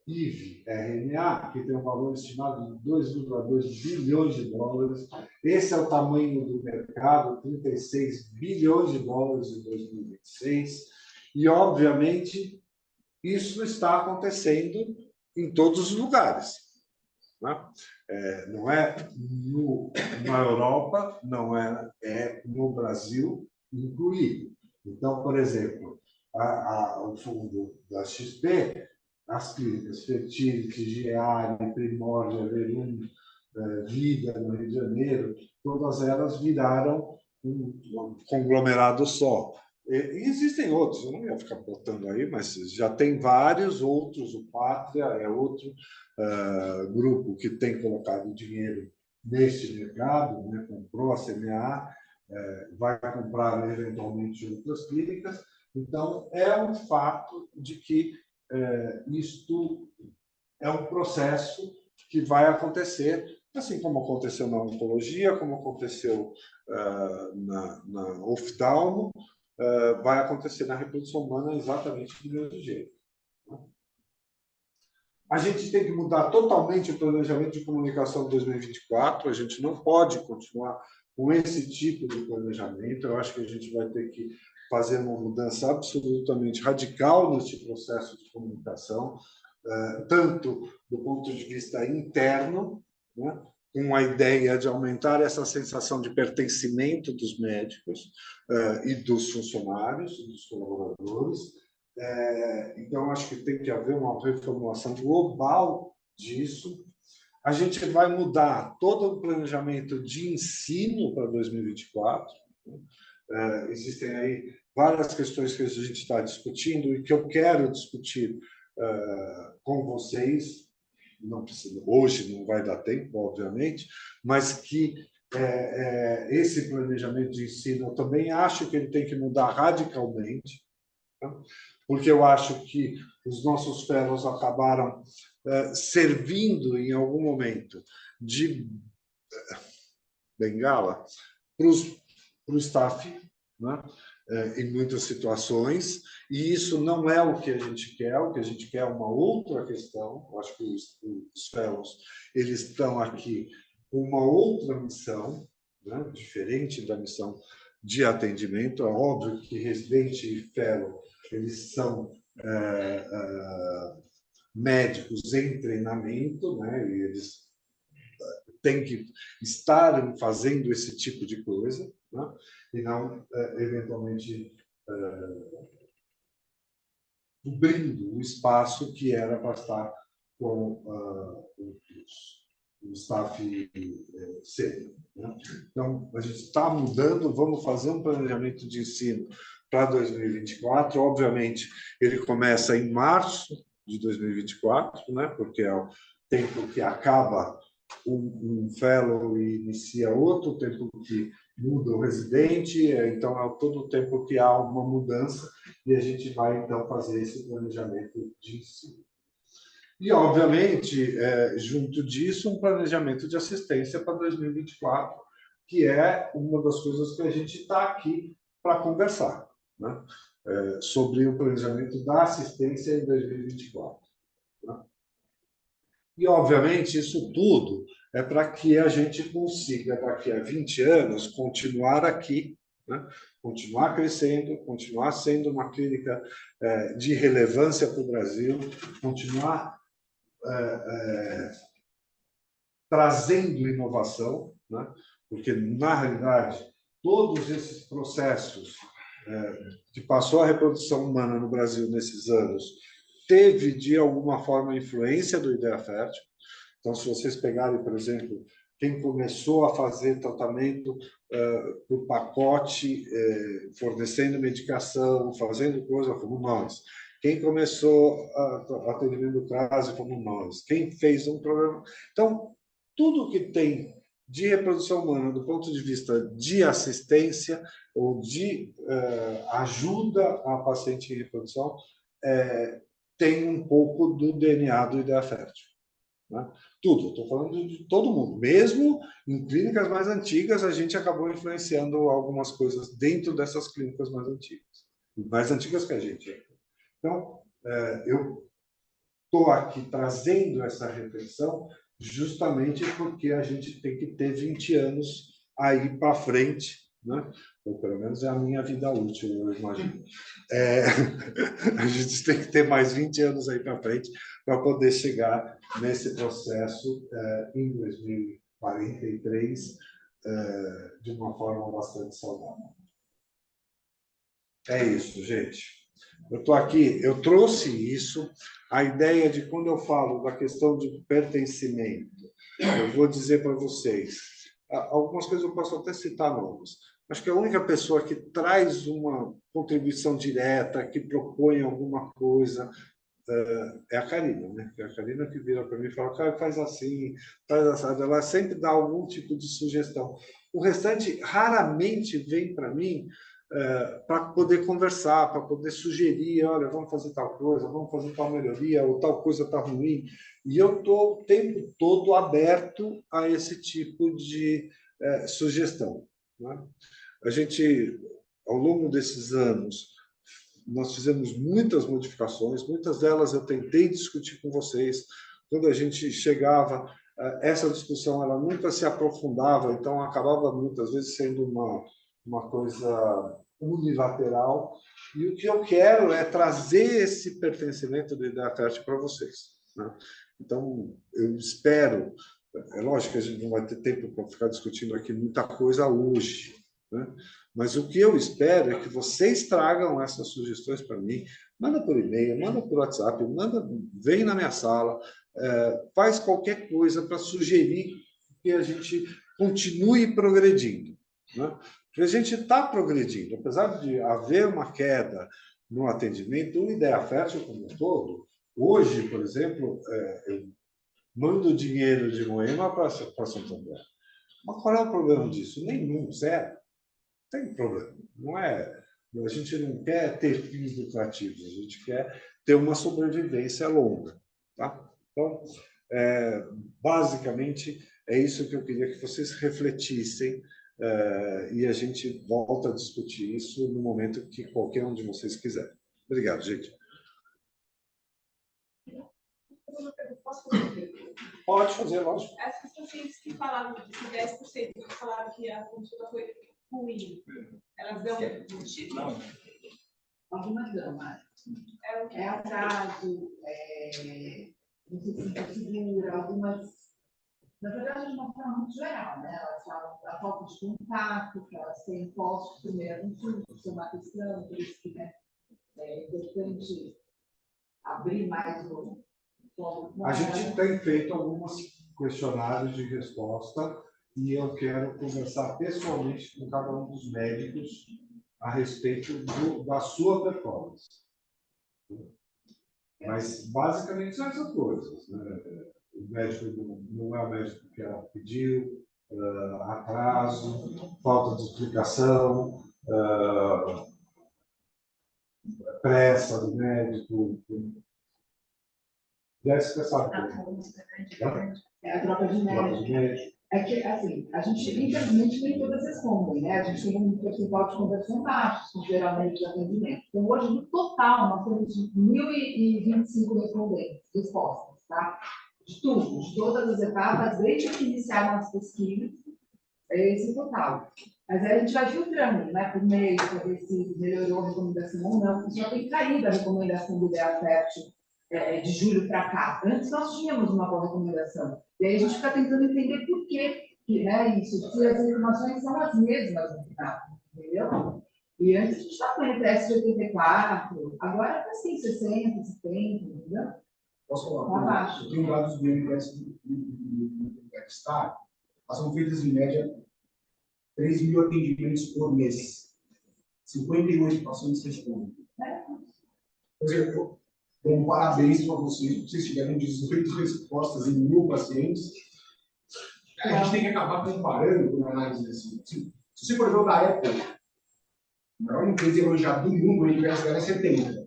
IV-RNA, que tem um valor estimado de 2,2 bilhões de dólares. Esse é o tamanho do mercado, 36 bilhões de dólares em 2026. E, obviamente, isso está acontecendo em todos os lugares, né? Não é na Europa, não é no Brasil incluído. Então, por exemplo, o fundo da XP, as clínicas Fertility, Geari, Primórdia, Verum, Vida, no Rio de Janeiro, todas elas viraram um conglomerado só. E existem outros, eu não ia ficar botando aí, mas já tem vários outros. O Pátria é outro grupo que tem colocado dinheiro neste mercado, né? Comprou a CMA, vai comprar eventualmente outras clínicas. Então, é um fato de que isto é um processo que vai acontecer, assim como aconteceu na oncologia, como aconteceu na oftalmo, vai acontecer na reprodução humana exatamente do mesmo jeito. A gente tem que mudar totalmente o planejamento de comunicação de 2024, a gente não pode continuar com esse tipo de planejamento. Eu acho que a gente vai ter que fazer uma mudança absolutamente radical nesse processo de comunicação, tanto do ponto de vista interno, né, com a ideia de aumentar essa sensação de pertencimento dos médicos e dos funcionários, dos colaboradores. Então, acho que tem que haver uma reformulação global disso. A gente vai mudar todo o planejamento de ensino para 2024. Existem aí várias questões que a gente está discutindo e que eu quero discutir com vocês. Não precisa, hoje não vai dar tempo, obviamente, mas que esse planejamento de ensino eu também acho que ele tem que mudar radicalmente, tá? Porque eu acho que os nossos fellows acabaram servindo em algum momento de bengala para o staff, né? Em muitas situações, e isso não é o que a gente quer. O que a gente quer é uma outra questão. Eu acho que os fellows eles estão aqui com uma outra missão, né? Diferente da missão de atendimento. É óbvio que residente e fellow eles são médicos em treinamento, né? E eles têm que estar fazendo esse tipo de coisa, né? E não, eventualmente, cobrindo o espaço que era para estar com o staff sênior, né? Então, a gente está mudando, vamos fazer um planejamento de ensino para 2024. Obviamente, ele começa em março de 2024, né? Porque é o tempo que acaba um fellow e inicia outro, o tempo que muda o residente, então é todo o tempo que há uma mudança e a gente vai, então, fazer esse planejamento de ensino. E, obviamente, junto disso, um planejamento de assistência para 2024, que é uma das coisas que a gente está aqui para conversar, né? Sobre o planejamento da assistência em 2024. Né? E, obviamente, isso tudo é para que a gente consiga, daqui a 20 anos, continuar aqui, né? Continuar crescendo, continuar sendo uma clínica de relevância para o Brasil, continuar trazendo inovação, né? Porque, na realidade, todos esses processos que passou a reprodução humana no Brasil nesses anos teve, de alguma forma, influência do Ideia Fértil. Então, se vocês pegarem, por exemplo, quem começou a fazer tratamento por pacote, fornecendo medicação, fazendo coisa, fomos nós. Quem começou atendimento do caso, fomos nós. Quem fez um programa... Então, tudo que tem de reprodução humana, do ponto de vista de assistência ou de ajuda a paciente em reprodução, tem um pouco do DNA do Ideia Fértil. Né? Tudo, estou falando de todo mundo. Mesmo em clínicas mais antigas, a gente acabou influenciando algumas coisas dentro dessas clínicas mais antigas que a gente. Então, eu estou aqui trazendo essa reflexão justamente porque a gente tem que ter 20 anos aí para frente, né? ou pelo menos é a minha vida útil, eu imagino. A gente tem que ter mais 20 anos aí para frente para poder chegar nesse processo em 2043 de uma forma bastante saudável. É isso, gente. Eu estou aqui, eu trouxe isso, a ideia de quando eu falo da questão de pertencimento, eu vou dizer para vocês, algumas coisas eu posso até citar nomes. Acho que a única pessoa que traz uma contribuição direta, que propõe alguma coisa, é a Karina, né? É a Karina que vira para mim e fala, cara, faz assim, faz assado. Ela sempre dá algum tipo de sugestão. O restante raramente vem para mim para poder conversar, para poder sugerir, olha, vamos fazer tal coisa, vamos fazer tal melhoria, ou tal coisa está ruim. E eu estou o tempo todo aberto a esse tipo de sugestão, né? A gente, ao longo desses anos, nós fizemos muitas modificações, muitas delas eu tentei discutir com vocês. Quando a gente chegava, essa discussão ela nunca se aprofundava, então acabava muitas vezes sendo uma coisa unilateral. E o que eu quero é trazer esse pertencimento da ideia fértil para vocês, né? Então, eu espero, é lógico que a gente não vai ter tempo para ficar discutindo aqui muita coisa hoje, né? Mas o que eu espero é que vocês tragam essas sugestões para mim. Manda por e-mail, manda por WhatsApp, vem na minha sala, faz qualquer coisa para sugerir que a gente continue progredindo, né? Porque a gente está progredindo. Apesar de haver uma queda no atendimento, o Ideia Fértil como um todo, hoje, por exemplo, eu mando dinheiro de Moema para Santo André. Mas qual é o problema disso? Nenhum, zero. Tem problema. Não é, a gente não quer ter fins lucrativos, a gente quer ter uma sobrevivência longa, tá? Então, basicamente, é isso que eu queria que vocês refletissem, e a gente volta a discutir isso no momento que qualquer um de vocês quiser. Obrigado, gente. Pode fazer, lógico. Essas pacientes que falaram que 10% que falaram que a consulta foi ruim, elas dão motivo? Não. Algumas dão, mas atraso, não se sente segura, algumas. Na verdade, de uma forma muito geral, né? Elas falam da falta de contato, que elas têm pós-primeira consulta, isso é uma questão, por isso que é importante abrir mais o. A gente tem feito alguns questionários de resposta e eu quero conversar pessoalmente com cada um dos médicos a respeito da sua performance. Mas, basicamente, são essas coisas, né? O médico não é o médico que ela pediu, atraso, falta de explicação, pressa do médico. Jéssica sabe. É a troca de médico. É que, assim, a gente, infelizmente, nem todas respondem, né? A gente tem um percentual de conversão baixo, geralmente, de atendimento. Então, hoje, no total, nós temos 1.025 respostas, tá? De tudo, de todas as etapas, desde que iniciaram as pesquisas, é esse total. Mas aí a gente vai filtrando, né, por mês, para ver se melhorou a recomendação ou não, porque já tem caído a recomendação do Ideia Fértil de julho para cá. Antes nós tínhamos uma boa recomendação. E aí a gente fica tentando entender por quê, né, isso, se as informações são as mesmas no final, entendeu? E antes a gente estava com o NPS de 84, agora está assim, 60, 70, entendeu? Posso falar? Eu tenho dados do NPS do Estado, são feitas em média 3.000 atendimentos por mês. 58 pacientes respondem. Por exemplo, então, parabéns para vocês, por vocês tiverem 18 respostas em 1.000 pacientes. A gente tem que acabar comparando com uma análise assim. Se você for ver o da Apple, a maior empresa elogiada do mundo, o NPS dela é 70.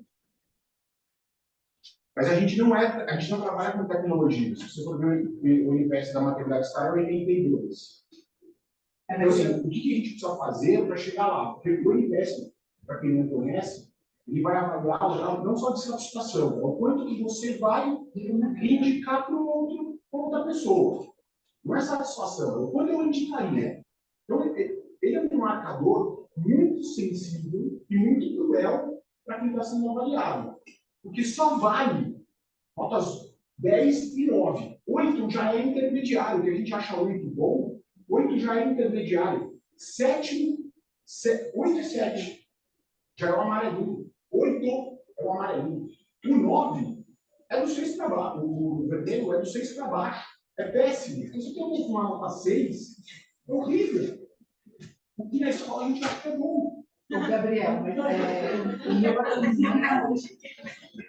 Mas a gente não trabalha com tecnologia. Se você for ver o NPS da maternidade Star, é 82. Então, assim, o que a gente precisa fazer para chegar lá? Porque o NPS, para quem não conhece, ele vai avaliar o grau não só de satisfação, é o quanto que você vai indicar para outra pessoa. Não é satisfação, é o quanto eu indicaria. Então, ele é um marcador muito sensível e muito cruel para quem está sendo avaliado. Porque só vale notas 10 e 9. 8 já é intermediário, que a gente acha 8 bom, 8 já é intermediário. 8 e 7 já é o amarelinho. 8 é o amarelinho. O 9 é do 6 para baixo. O vermelho é do 6 para baixo. É péssimo. Então, se tem uma nota 6, é horrível. Porque na escola a gente acha que é bom. Ô, Gabriel, mas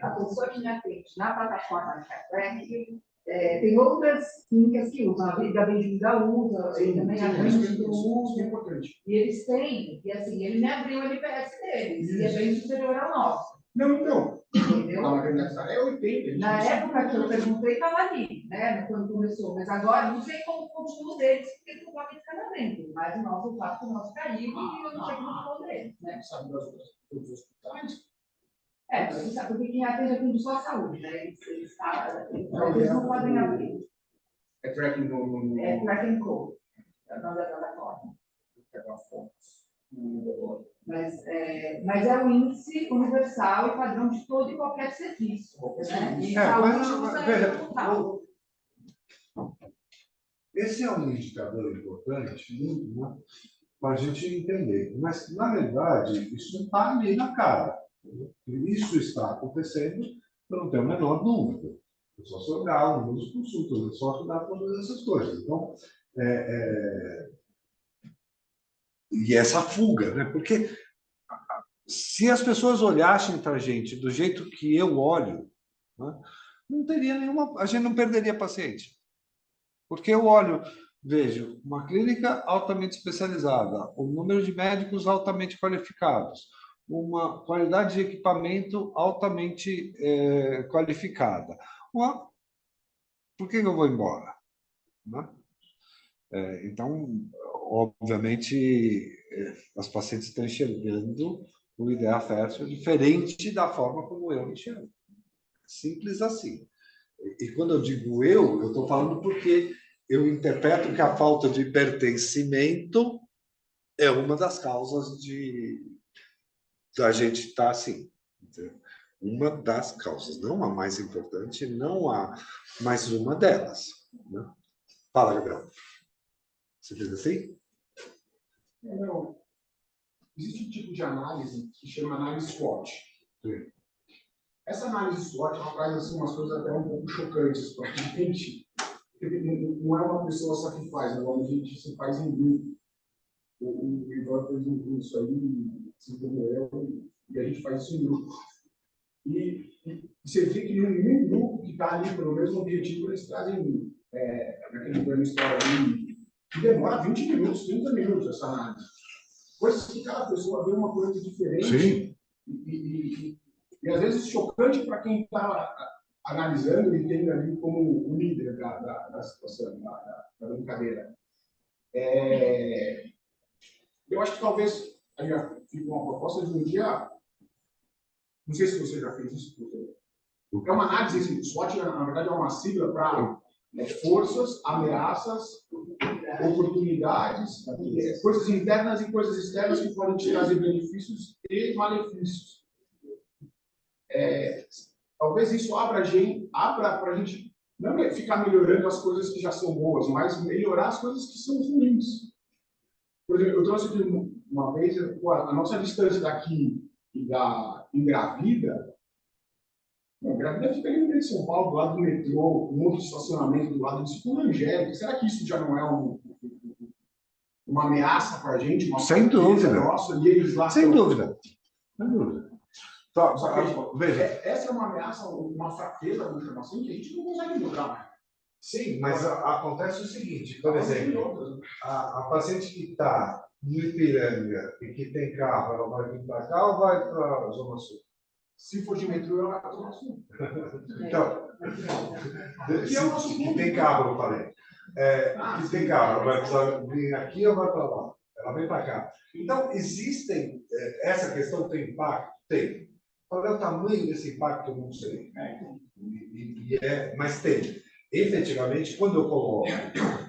a pessoa que me atende na plataforma Café, tem outras clínicas que usam, a Vida Bem-vinda usa, e também a gente usa. É importante. E eles têm, e assim, ele me abriu o NPS deles, e é bem superior ao nosso. Não, então. Entendeu? Na verdade, é 80. Na época que eu perguntei, estava ali, né, quando começou, mas agora não sei como continua deles, porque eles não podem ficar na frente, mas o nosso fato, o nosso caiu, e eu não sei como ficou deles, né? Sabe das outras dos hospitais? Mas a gente sabe porque quem atende é tudo só a saúde, né? Eles não podem abrir. É tracking no. É tracking code, é o nome da plataforma. Mas é o índice universal e padrão de todo e qualquer serviço. Né? E saúde usa veja, total. esse é um indicador importante, né, para a gente entender. Mas, na verdade, isso não está ali na cara. Isso está acontecendo, eu não tenho a menor dúvida. É só se olhar o número dos consultas, é só estudar todas essas coisas. Então, e essa fuga, né? Porque se as pessoas olhassem para a gente do jeito que eu olho, né, não teria nenhuma, a gente não perderia paciente. Porque eu olho, vejo uma clínica altamente especializada, o número de médicos altamente qualificados, uma qualidade de equipamento altamente qualificada. Por que eu vou embora? Né? Então, obviamente, as pacientes estão enxergando o ideal fértil diferente da forma como eu enxergo. Simples assim. E quando eu digo eu estou falando porque eu interpreto que a falta de pertencimento é uma das causas da gente estar assim. Uma das causas, não a mais importante, não a mais uma delas. Né? Fala, Gabriel. Você fez assim? Não. Existe um tipo de análise que chama análise SWOT. Sim. Essa análise SWOT ela traz assim, umas coisas até um pouco chocantes para a gente. Não é uma pessoa só que faz, agora a gente se faz em grupo. O Ivan fez isso aí, se eu, e a gente faz isso em grupo. E você vê que nenhum grupo que está ali pelo mesmo objetivo, eles trazem naquele plano história ali, que demora 20 minutos, 30 minutos essa análise. Coisas que cada pessoa vê uma coisa diferente. Sim. E às vezes chocante para quem está analisando e tendo ali como o líder da situação, da brincadeira. Eu acho que talvez aí fica uma proposta de um dia. Não sei se você já fez isso. É uma análise, SWOT, na verdade, é uma sigla para forças, ameaças, oportunidades, coisas internas e coisas externas que podem te trazer benefícios e malefícios. Talvez isso abra para a gente não ficar melhorando as coisas que já são boas, mas melhorar as coisas que são ruins. Por exemplo, eu trouxe aqui uma vez a nossa distância daqui e da Engravida. Engravida fica ali no meio de São Paulo, do lado do metrô, um monte de estacionamento do lado disso, com Angélica. Será que isso já não é uma ameaça para a gente? Sem dúvida. Nossa, e eles lá Sem dúvida. Sem dúvida. Só que, veja. Essa é uma ameaça, uma fraqueza, vamos chamar assim, que a gente não consegue mudar. Sim, mas acontece o seguinte, por exemplo, a paciente que está no Ipiranga e que tem carro, ela vai vir para cá ou vai para a Zona Sul? Se for de metrô, ela vai para a Zona Sul. Então, que é o nosso que tem carro, eu falei. Que tem carro, ela vai precisar vir aqui ou vai para lá? Ela vem para cá. Então, existem, essa questão tem impacto? Tem. Qual é o tamanho desse impacto? Eu não sei. Mas tem. Efetivamente, quando eu coloco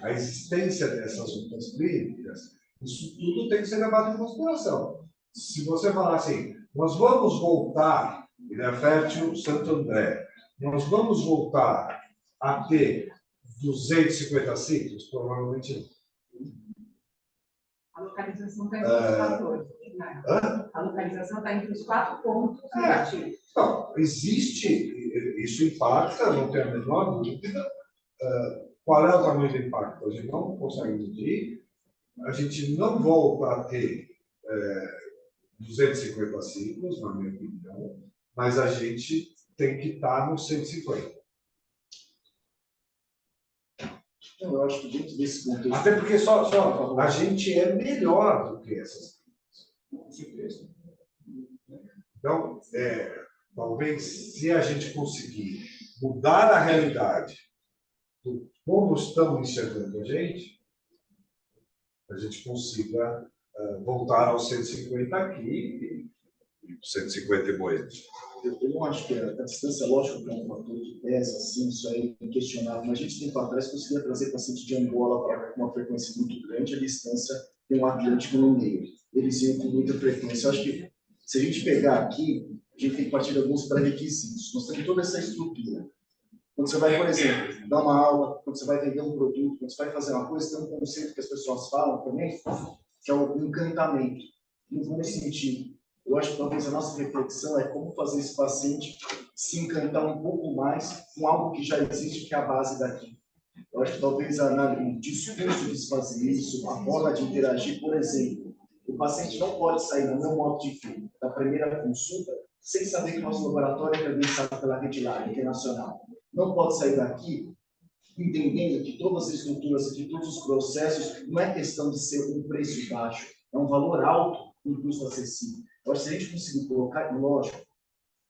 a existência dessas outras clínicas, Isso tudo tem que ser levado em consideração. Se você falar assim, nós vamos voltar, Ilha Fértil, Santo André, nós vamos voltar a ter 250 ciclos? Provavelmente não. A localização está entre os fatores. Né? A localização está entre os 4 pontos negativos. Então, existe, isso impacta, não tem a menor dúvida. Qual é o tamanho do impacto? A gente não consegue medir. A gente não volta a ter 250 ciclos, na minha opinião, mas a gente tem que estar nos 150. Então, eu acho que dentro desse contexto... Até porque só a gente é melhor do que essas coisas. Com certeza. Então, talvez, se a gente conseguir mudar a realidade do como estão enxergando a gente consiga voltar aos 150 aqui e 150 em Moedas. Eu não acho que a distância, lógico, que é um fator que pesa, assim, isso aí é inquestionável, mas a gente tempo atrás conseguia trazer paciente de Angola para uma frequência muito grande, a distância tem um Atlântico no meio. Eles iam com muita frequência. Eu acho que, se a gente pegar aqui, a gente tem que partir de alguns pré-requisitos. Nós temos toda essa estrutura. Quando você vai, por exemplo, dar uma aula, quando você vai vender um produto, quando você vai fazer uma coisa, tem um conceito que as pessoas falam também, que é o encantamento. No bom sentido. Eu acho que talvez a nossa reflexão é como fazer esse paciente se encantar um pouco mais com algo que já existe, que é a base daqui. Eu acho que talvez o discurso de se fazer isso, a forma de interagir, por exemplo, o paciente não pode sair, no meu modo de ver, da primeira consulta, sem saber que o nosso laboratório é credenciado pela Rede Lar Internacional. Não pode sair daqui entendendo que todas as estruturas, que todos os processos, não é questão de ser um preço baixo, é um valor alto e um custo acessível. Eu acho que se a gente conseguir colocar, lógico,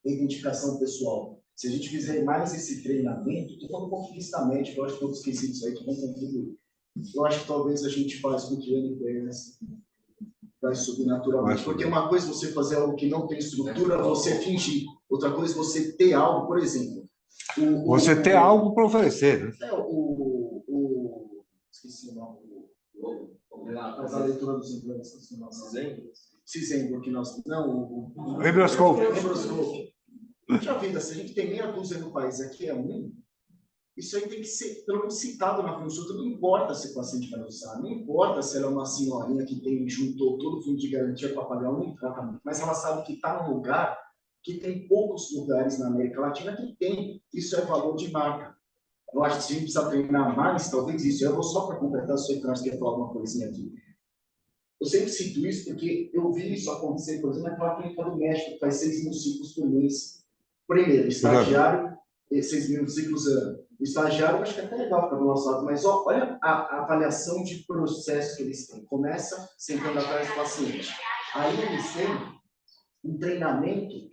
a identificação pessoal, se a gente fizer mais esse treinamento, estou falando um pouco de vista médico, eu acho que todos os quesitos aí que vão contribuir. Eu acho que talvez a gente faz com que o NPS vai subir naturalmente. Porque uma coisa é você fazer algo que não tem estrutura, você fingir. Outra coisa é você ter algo, por exemplo. Você ter algo para oferecer, né? Esqueci o nome. Faz a leitura dos implantes. Cisembro, que nós... Não, o Embrioscópio. Puxa vida, se a gente tem meia dúzia no país, aqui é um, isso aí tem que ser, pelo menos, citado na consulta. Não importa se o paciente vai usar, não importa se ela é uma senhorinha que tem, juntou todo o fundo de garantia para pagar um tratamento, mas ela sabe que está num lugar que tem poucos lugares na América Latina que tem. Isso é valor de marca. Eu acho que se a gente precisa treinar mais, talvez isso. Eu vou só para completar, se o Carlos quer falar uma coisinha aqui. Eu sempre cito isso porque eu vi isso acontecer, por exemplo, naquela clínica do México, que faz 6 mil ciclos por mês. Primeiro, estagiário, 6 mil ciclos ano. O estagiário, eu acho que é até legal para o nosso lado, mas olha a avaliação de processo que eles têm. Começa sentando atrás do paciente. Aí eles têm um treinamento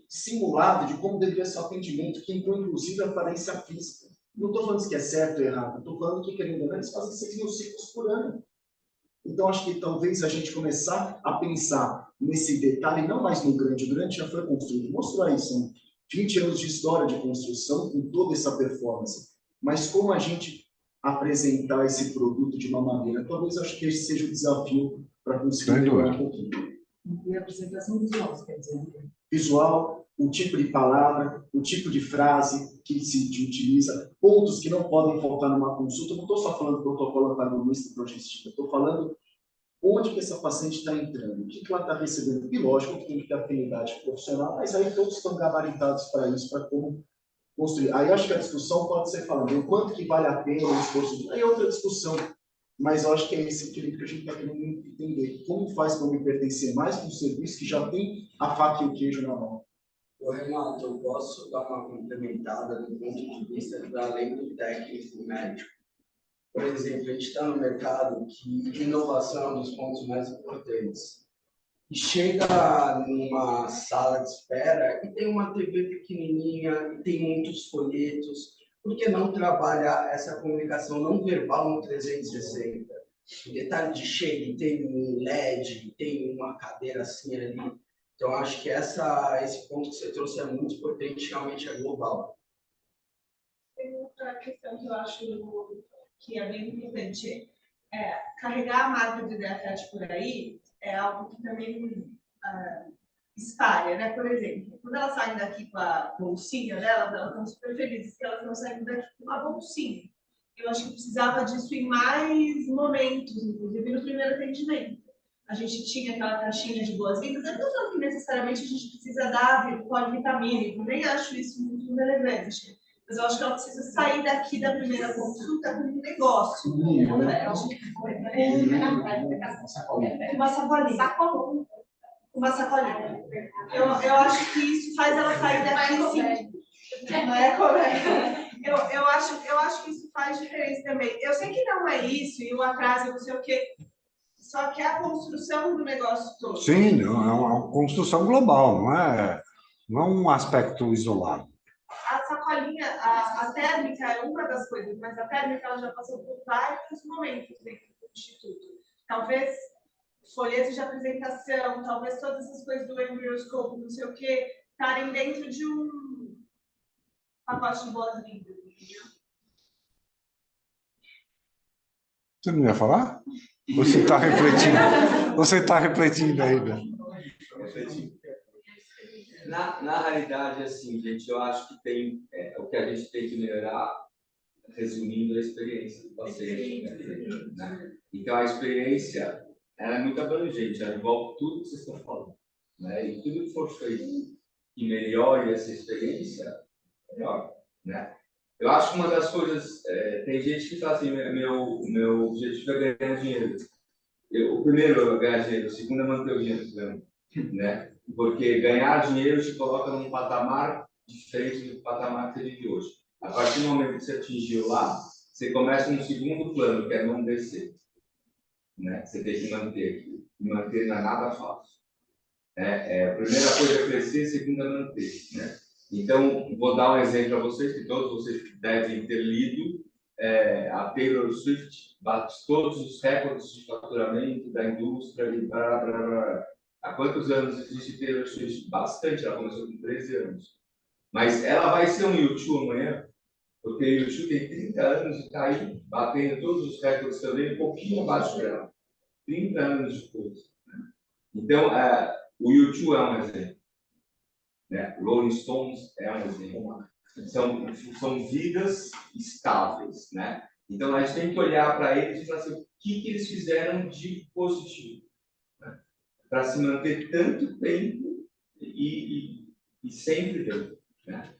simulado de como deveria ser o atendimento, que inclui, inclusive, a aparência física. Não estou falando que é certo ou errado, estou falando que, querendo ou não, eles fazem 6 mil ciclos por ano. Então, acho que talvez a gente começar a pensar nesse detalhe, não mais no grande. O grande já foi construído. Mostrou aí, são 20 anos de história de construção com toda essa performance. Mas como a gente apresentar esse produto de uma maneira, talvez acho que esse seja o desafio para conseguir melhorar um pouquinho. E a apresentação visual, quer dizer? Visual, o tipo de palavra, o tipo de frase que se utiliza, pontos que não podem faltar numa consulta. Eu não estou só falando do protocolo antagonista e progestina, estou falando onde que essa paciente está entrando, o que ela está recebendo. E lógico que tem que ter afinidade profissional, mas aí todos estão gabaritados para isso, para como construir. Aí acho que a discussão pode ser falando o quanto que vale a pena o esforço. Aí outra discussão, mas eu acho que é esse equilíbrio que a gente está querendo entender. Como faz para me pertencer mais para um serviço que já tem a faca e o queijo na mão? Ô, Renato, eu posso dar uma complementada do ponto de vista da além do técnico médico. Por exemplo, a gente está no mercado que inovação é um dos pontos mais importantes. E chega numa sala de espera e tem uma TV pequenininha, e tem muitos folhetos. Por que não trabalhar essa comunicação não verbal no 360? O detalhe de chega e tem um LED, tem uma cadeira assim ali. Então, acho que esse ponto que você trouxe é muito importante, realmente é global. Tem outra questão que eu acho que é bem importante. carregar a marca do Ideafet por aí é algo que também espalha, né? Por exemplo, quando elas saem daqui com a bolsinha delas, elas estão super felizes que elas estão saindo daqui com uma bolsinha. Eu acho que precisava disso em mais momentos, inclusive no primeiro atendimento. A gente tinha aquela caixinha de boas-vindas. Eu não estou falando que necessariamente a gente precisa dar polivitamínico, nem acho isso muito relevante. Mas eu acho que ela precisa sair daqui da primeira consulta com um negócio. Uma sacolinha. Uma sacolinha. Eu acho que isso faz ela sair daqui sim. Não é correto? Eu acho que isso faz diferença também. Eu sei que não é isso, e o atraso, não sei o quê. Só que é a construção do negócio todo. Sim, é uma construção global, não é um aspecto isolado. A sacolinha, a térmica é uma das coisas, mas a térmica ela já passou por vários momentos dentro do Instituto. Talvez folhetos de apresentação, talvez todas essas coisas do embryoscope, não sei o quê, estarem dentro de um pacote de boas-vindas, entendeu? Você não ia falar? Você está refletindo? Você está refletindo ainda? Na realidade, assim, gente, eu acho que tem o que a gente tem que melhorar, resumindo a experiência do paciente. Né? Então, a experiência ela é muito abrangente, ela envolve tudo que vocês estão falando. Né? E tudo que for feito que melhore essa experiência, melhor. Né? Eu acho que uma das coisas, tem gente que fala assim, meu objetivo é ganhar dinheiro. O primeiro é ganhar dinheiro, o segundo é manter o dinheiro, né? Porque ganhar dinheiro te coloca num patamar diferente do patamar que você vive hoje. A partir do momento que você atingiu lá, você começa no segundo plano, que é não descer. Né? Você tem que manter aqui. E manter não é nada fácil. A primeira coisa é crescer, a segunda é manter. Né? Então, vou dar um exemplo para vocês, que todos vocês devem ter lido. A Taylor Swift bate todos os recordes de faturamento da indústria e blá, blá, blá. Há quantos anos existe Taylor Swift? Bastante, ela começou com 13 anos. Mas ela vai ser um YouTube amanhã, porque o YouTube tem 30 anos e está aí batendo todos os recordes também, um pouquinho abaixo dela. 30 anos depois. Né? Então, o YouTube é um exemplo. Né? Rolling Stones é um exemplo. São vidas estáveis, né? Então a gente tem que olhar para eles e falar assim, o que eles fizeram de positivo, né? Para se manter tanto tempo e sempre bem, né?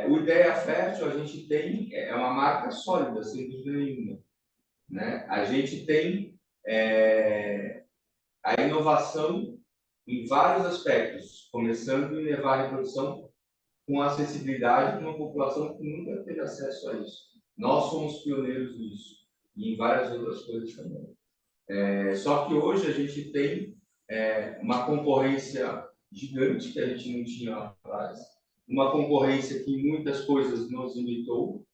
O Ideia Fértil, a gente tem uma marca sólida, sem dúvida nenhuma, né? A gente tem a inovação em vários aspectos, começando em levar a reprodução com acessibilidade para uma população que nunca teve acesso a isso. Nós somos pioneiros nisso, e em várias outras coisas também. Só que hoje a gente tem uma concorrência gigante que a gente não tinha lá atrás, uma concorrência que em muitas coisas nos imitou,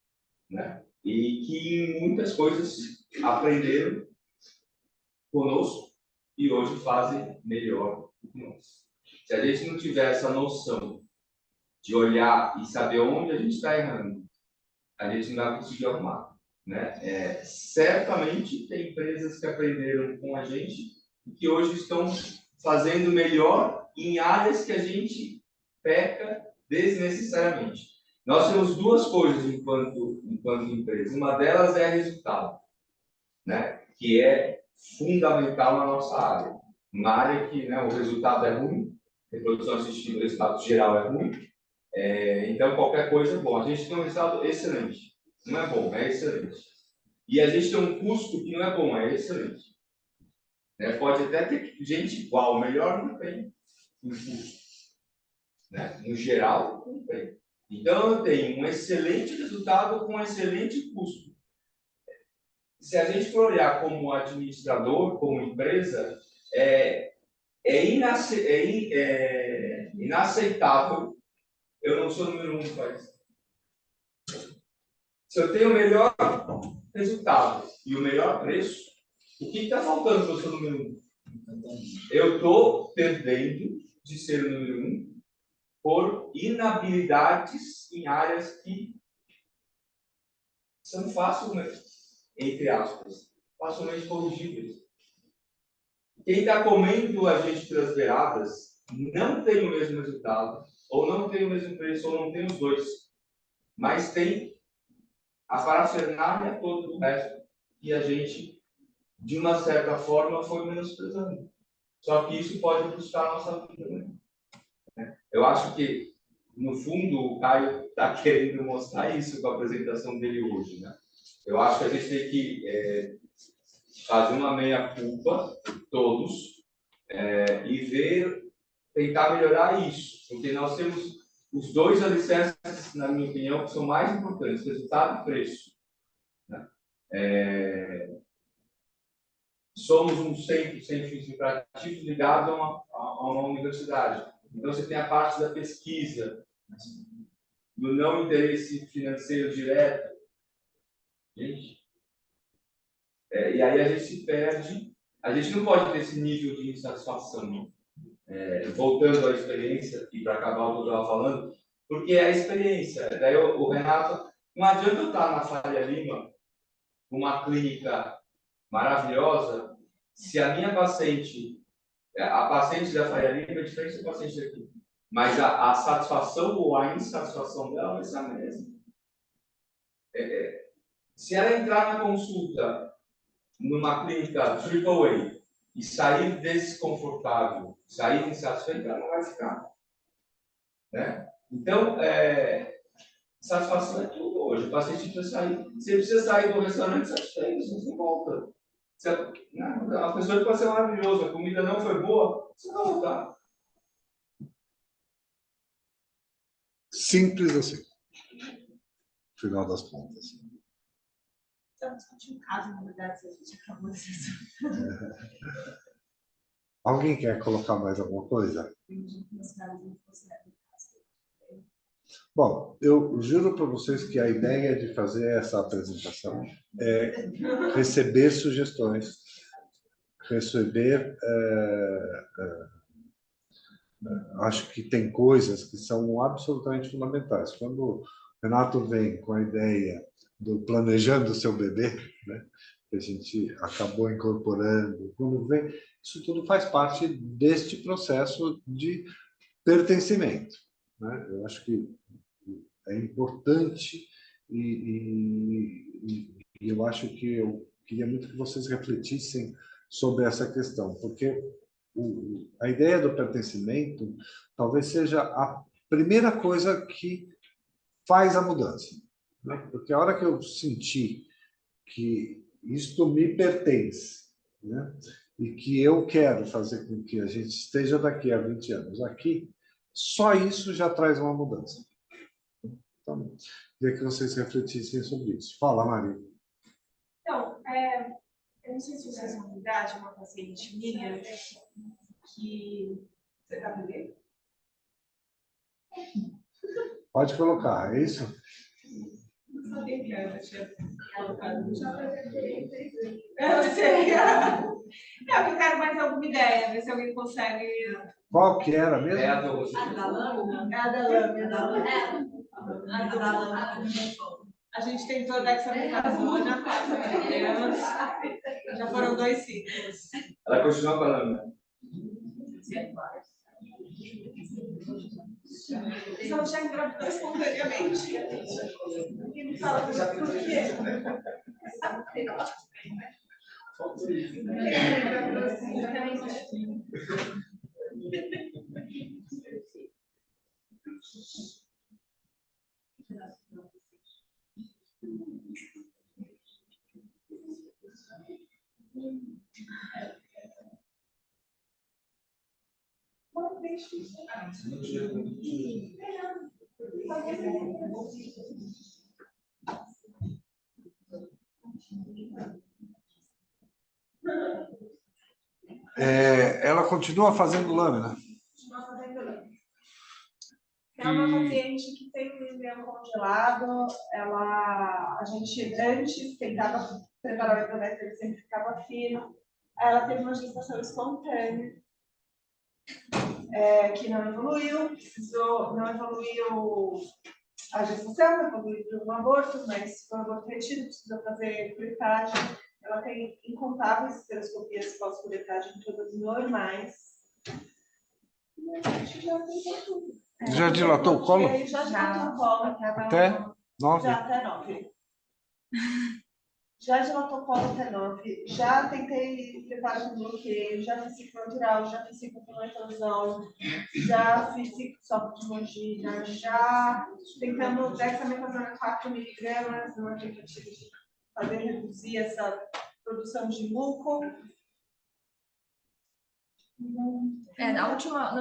né? E que em muitas coisas aprenderam conosco e hoje fazem melhor do que nós. Se a gente não tiver essa noção de olhar e saber onde a gente está errando, a gente não vai conseguir arrumar. Né? Certamente tem empresas que aprenderam com a gente e que hoje estão fazendo melhor em áreas que a gente peca desnecessariamente. Nós temos duas coisas enquanto empresa. Uma delas é resultado, né? Que é fundamental na nossa área. Uma área que, né, o resultado é ruim, reprodução assistida, o resultado geral é ruim. Então, qualquer coisa é bom. A gente tem um resultado excelente. Não é bom, é excelente. E a gente tem um custo que não é bom, é excelente. Pode até ter gente igual, melhor não tem um custo. Né? No geral, não tem. Então, eu tenho um excelente resultado com um excelente custo. Se a gente for olhar como administrador, como empresa, inaceitável eu não sou o número 1 do país. Se eu tenho o melhor resultado e o melhor preço, o que está faltando para eu ser o número 1? Eu estou perdendo de ser o número 1 por inabilidades em áreas que são fáceis, entre aspas, facilmente corrigíveis. Quem está comendo a gente pelas beiradas não tem o mesmo resultado, ou não tem o mesmo preço, ou não tem os dois. Mas tem a parafernália toda do resto que a gente, de uma certa forma, foi menosprezando. Só que isso pode buscar a nossa vida, né? Eu acho que, no fundo, o Caio está querendo mostrar isso com a apresentação dele hoje, né? Eu acho que a gente tem que fazer uma meia-culpa, todos, e ver, tentar melhorar isso. Porque nós temos os dois alicerces, na minha opinião, que são mais importantes, resultado e preço, né? Somos um centro científico ativo ligado a uma universidade. Então, você tem a parte da pesquisa, do não interesse financeiro direto. Gente, e aí a gente se perde. A gente não pode ter esse nível de insatisfação. Voltando à experiência, e para acabar o que eu estava falando, porque é a experiência. Daí o Renato, não adianta eu estar na Faria Lima, uma clínica maravilhosa, se a minha paciente, a paciente da Faria Lima é diferente da paciente daqui, mas a satisfação ou a insatisfação dela vai ser a mesma. Se ela entrar na consulta numa clínica AAA e sair desconfortável, sair insatisfeita, ela não vai ficar, né? Então, satisfação é tudo hoje. O paciente precisa sair. Você precisa sair do restaurante satisfeito, você não volta. A pessoa pode ser maravilhosa, a comida não foi boa, você não vai voltar. Simples assim, no final das contas. Estamos discutindo um caso, na verdade, se a gente acabou de dizer. Alguém quer colocar mais alguma coisa? Bom, eu juro para vocês que a ideia de fazer essa apresentação é receber sugestões, receber... acho que tem coisas que são absolutamente fundamentais. Quando o Renato vem com a ideia do planejando o seu bebê, né, que a gente acabou incorporando, quando vem, isso tudo faz parte deste processo de pertencimento, né? Eu acho que é importante e eu acho que eu queria muito que vocês refletissem sobre essa questão, porque a ideia do pertencimento talvez seja a primeira coisa que faz a mudança, né? Porque a hora que eu sentir que isto me pertence, né, e que eu quero fazer com que a gente esteja daqui a 20 anos aqui, só isso já traz uma mudança. Então, queria que vocês refletissem sobre isso. Fala, Maria. Então, eu não sei se vocês vão lembrar de uma paciente minha que... Você está me vendo? Pode colocar, é isso? Não sabia que eu tinha colocado. Eu sei. Eu quero mais alguma ideia, ver se alguém consegue... Qual que era mesmo? É a do Rocinho. A da lâmina. A gente tentou dexametasona há 4 anos. Já foram 2 ciclos. Ela continua falando. Ela já engravidou espontaneamente. E me fala por quê? Ela continua fazendo lâmina. É uma paciente que tem um embrião congelado. A gente antes tentava preparar o endométrio, ele sempre ficava fino. Ela teve uma gestação espontânea, que não evoluiu, não evoluiu a gestação, não evoluiu para um aborto, mas foi um aborto retido, precisou fazer clipagem. Ela tem incontáveis histeroscopias pós-curetagem, todas normais. E a gente já tentou tudo. Já dilatou o colo? Já dilatou o colo. Até 9? Já até 9. Já dilatou o colo até 9. Já tentei preparo com bloqueio, já fiz ciclo natural, já fiz ciclo com metanzol, já fiz ciclo só de mongina, já tentando dexametasona 4 miligramas, numa tentativa de fazer reduzir essa produção de muco. Na última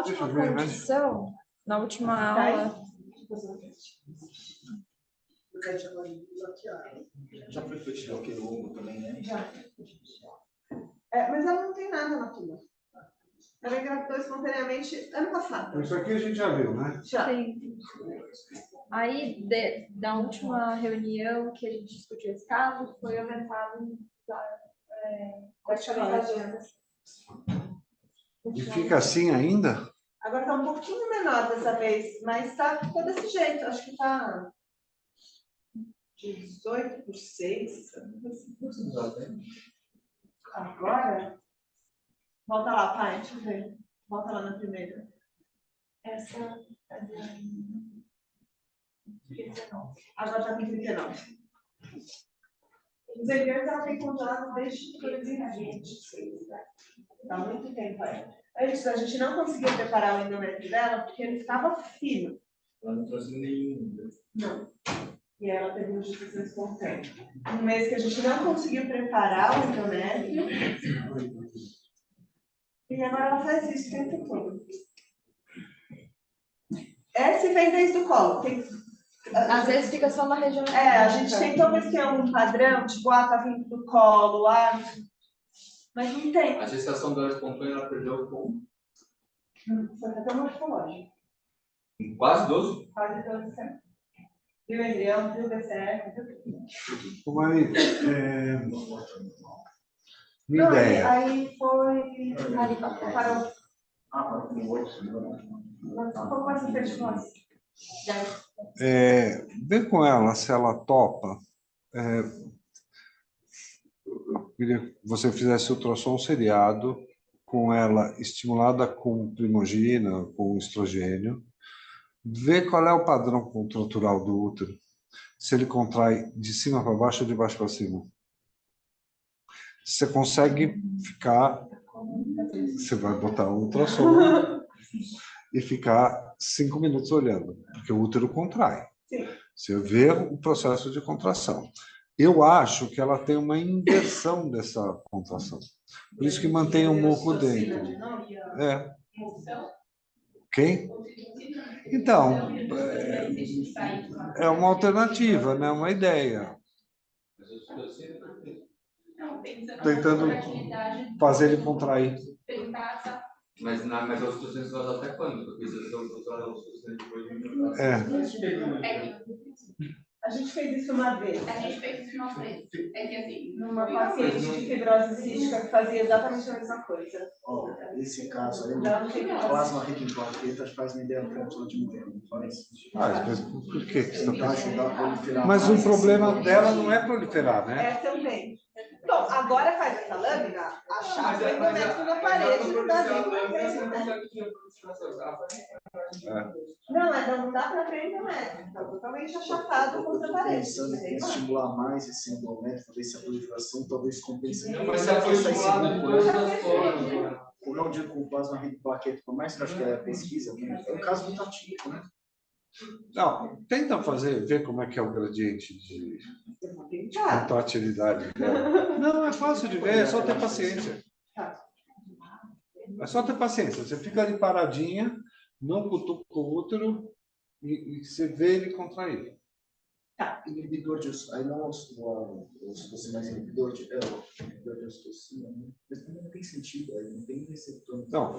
Deixa eu ver, né? condição, na última Tá aula, Já foi feito bloqueio longo também, né? Já. Mas ela não tem nada na tumba. Ela engravidou espontaneamente ano passado. Isso aqui a gente já viu, né? Já. sim. Aí, da última reunião que a gente discutiu esse caso, foi aumentado praticamente as vendas. E fica assim ainda? Agora está um pouquinho menor dessa vez, mas ficou desse jeito. Acho que está 18 por 6. Agora, volta lá, pai, deixa eu ver. Volta lá na primeira. Essa é de 19. Agora está com 39. Os eventos ela tem congelado desde 2026, né? Está muito tempo aí. Antes, a gente não conseguia preparar o endométrio dela porque ele ficava fino. Ela não trouxe nenhum. Não. E ela teve uma gestação espontânea. Um mês que a gente não conseguiu preparar o endométrio. E agora ela faz isso o tempo todo. Essa vem desde o colo. Às vezes fica só na região. A gente tentou ver se tem algum padrão, tipo, tá vindo do colo, mas não tem. A gestação dela espontânea, ela perdeu com Foi até morfológico. quase 12. Quase 12 semanas. Viu o embrião, viu o BCR, viu? Mas, minha Não, ideia. aí foi. Parou. Parou. Mas ficou com essa fertilidade. Vê com ela se ela topa. Eu queria que você fizesse ultrassom seriado com ela estimulada com primogina, com estrogênio. Vê qual é o padrão contratural do útero. Se ele contrai de cima para baixo ou de baixo para cima. Você consegue ficar. Você vai botar um ultrassom e ficar 5 minutos olhando, porque o útero contrai. Sim. Você vê o processo de contração. Eu acho que ela tem uma inversão dessa contração. Por isso que mantém o muco dentro. Quem? Então, é uma alternativa, né? Uma ideia. Tentando fazer ele contrair. Mas a ostentação vai até quando? Porque vocês estão usando a ostentação depois de A gente fez isso uma vez. A gente fez isso uma vez. É que assim, Numa paciente de fibrose cística que fazia exatamente a mesma coisa. Esse caso aí, Não tem que plasma rico em plaquetas faz mediante de interno. Mas por que você Tentar está... ajudar a proliferar. Mas o problema dela não é proliferar, né? Também. Então, agora faz essa lâmina, a chave do endométrio na parede, não dá nem pra ver, né? Não dá pra ver endométrio. Tá totalmente achatado contra a parede. Pensando em estimular mais esse endométrio, talvez se a proliferação talvez compense. Mas já foi estimulado de todas as formas. Eu não digo com o plasma rico em plaqueta, por mais que eu acho que é pesquisa, é um caso muito atípico, né? Não, tenta ver como é que é o gradiente de contratilidade dela. Não, é fácil de ver, é só ter paciência. É só ter paciência. Você fica ali paradinha, não cutuca o útero e você vê ele contrair. Inibidor de aí não você mais inibidor de ocitocina, mas também não tem sentido, aí não tem receptor. Não,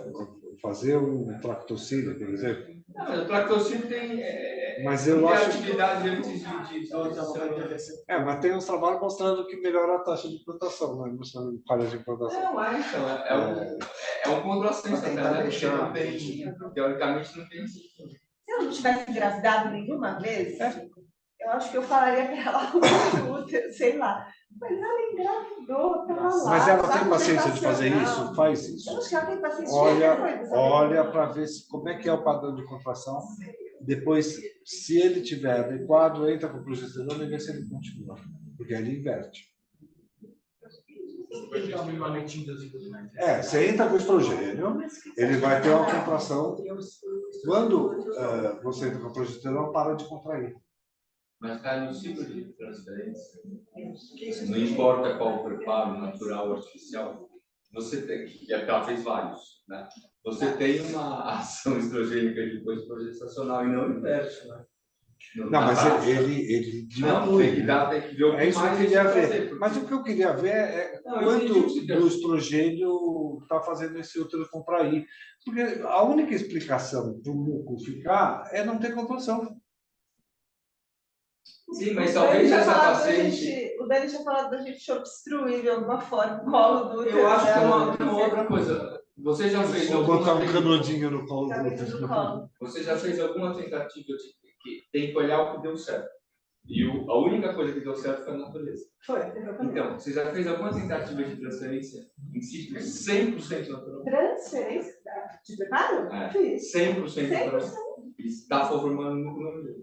fazer um tractocina, por exemplo. Não, mas o tractocina tem Mas eu acho atividade antes de mas tem uns trabalhos mostrando que melhora a taxa de implantação, né? Mostrando falhas de implantação. É um contrassenso, tentar deixar. Teoricamente não tem. Se eu não tivesse engravidado nenhuma vez, eu acho que eu falaria para ela o útero, sei lá. Mas ela engravidou, estava lá. Mas ela tá tem paciência de fazer gestacional. isso? Faz isso. Eu acho que ela tem paciência de qualquer coisa, sabe? Olha para ver como é que é o padrão de contração. Depois, se ele tiver adequado, entra com progesterona e vê se ele continua. Porque aí ele inverte. Você entra com estrogênio, ele vai ter uma contração. Quando você entra com progesterona, para de contrair. Mas cai no ciclo de transferência. Não importa qual o preparo, natural ou artificial, você tem, que ela fez vários, né? Você tem uma ação estrogênica depois progestacional e não inverte, né? Não, mas ele não, tem que ver o que é isso que eu mais queria ver. fazer, porque... Mas o que eu queria ver é quanto do estrogênio está fazendo esse útero contrair. Porque a única explicação para o muco ficar é não ter contração. Sim, mas talvez essa paciente... O Dani tinha falado da gente obstruir de alguma forma o colo do útero. Eu acho que tem uma outra coisa. Você já fez alguma... botar um canudinho no colo do útero. Você já fez alguma tentativa de que tem que olhar o que deu certo? E a única coisa que deu certo foi a natureza. Foi. Então, você já fez alguma tentativa de transferência em ciclo 100% natural? Transferência de preparo? Fiz. 100% natural. E está formando no número.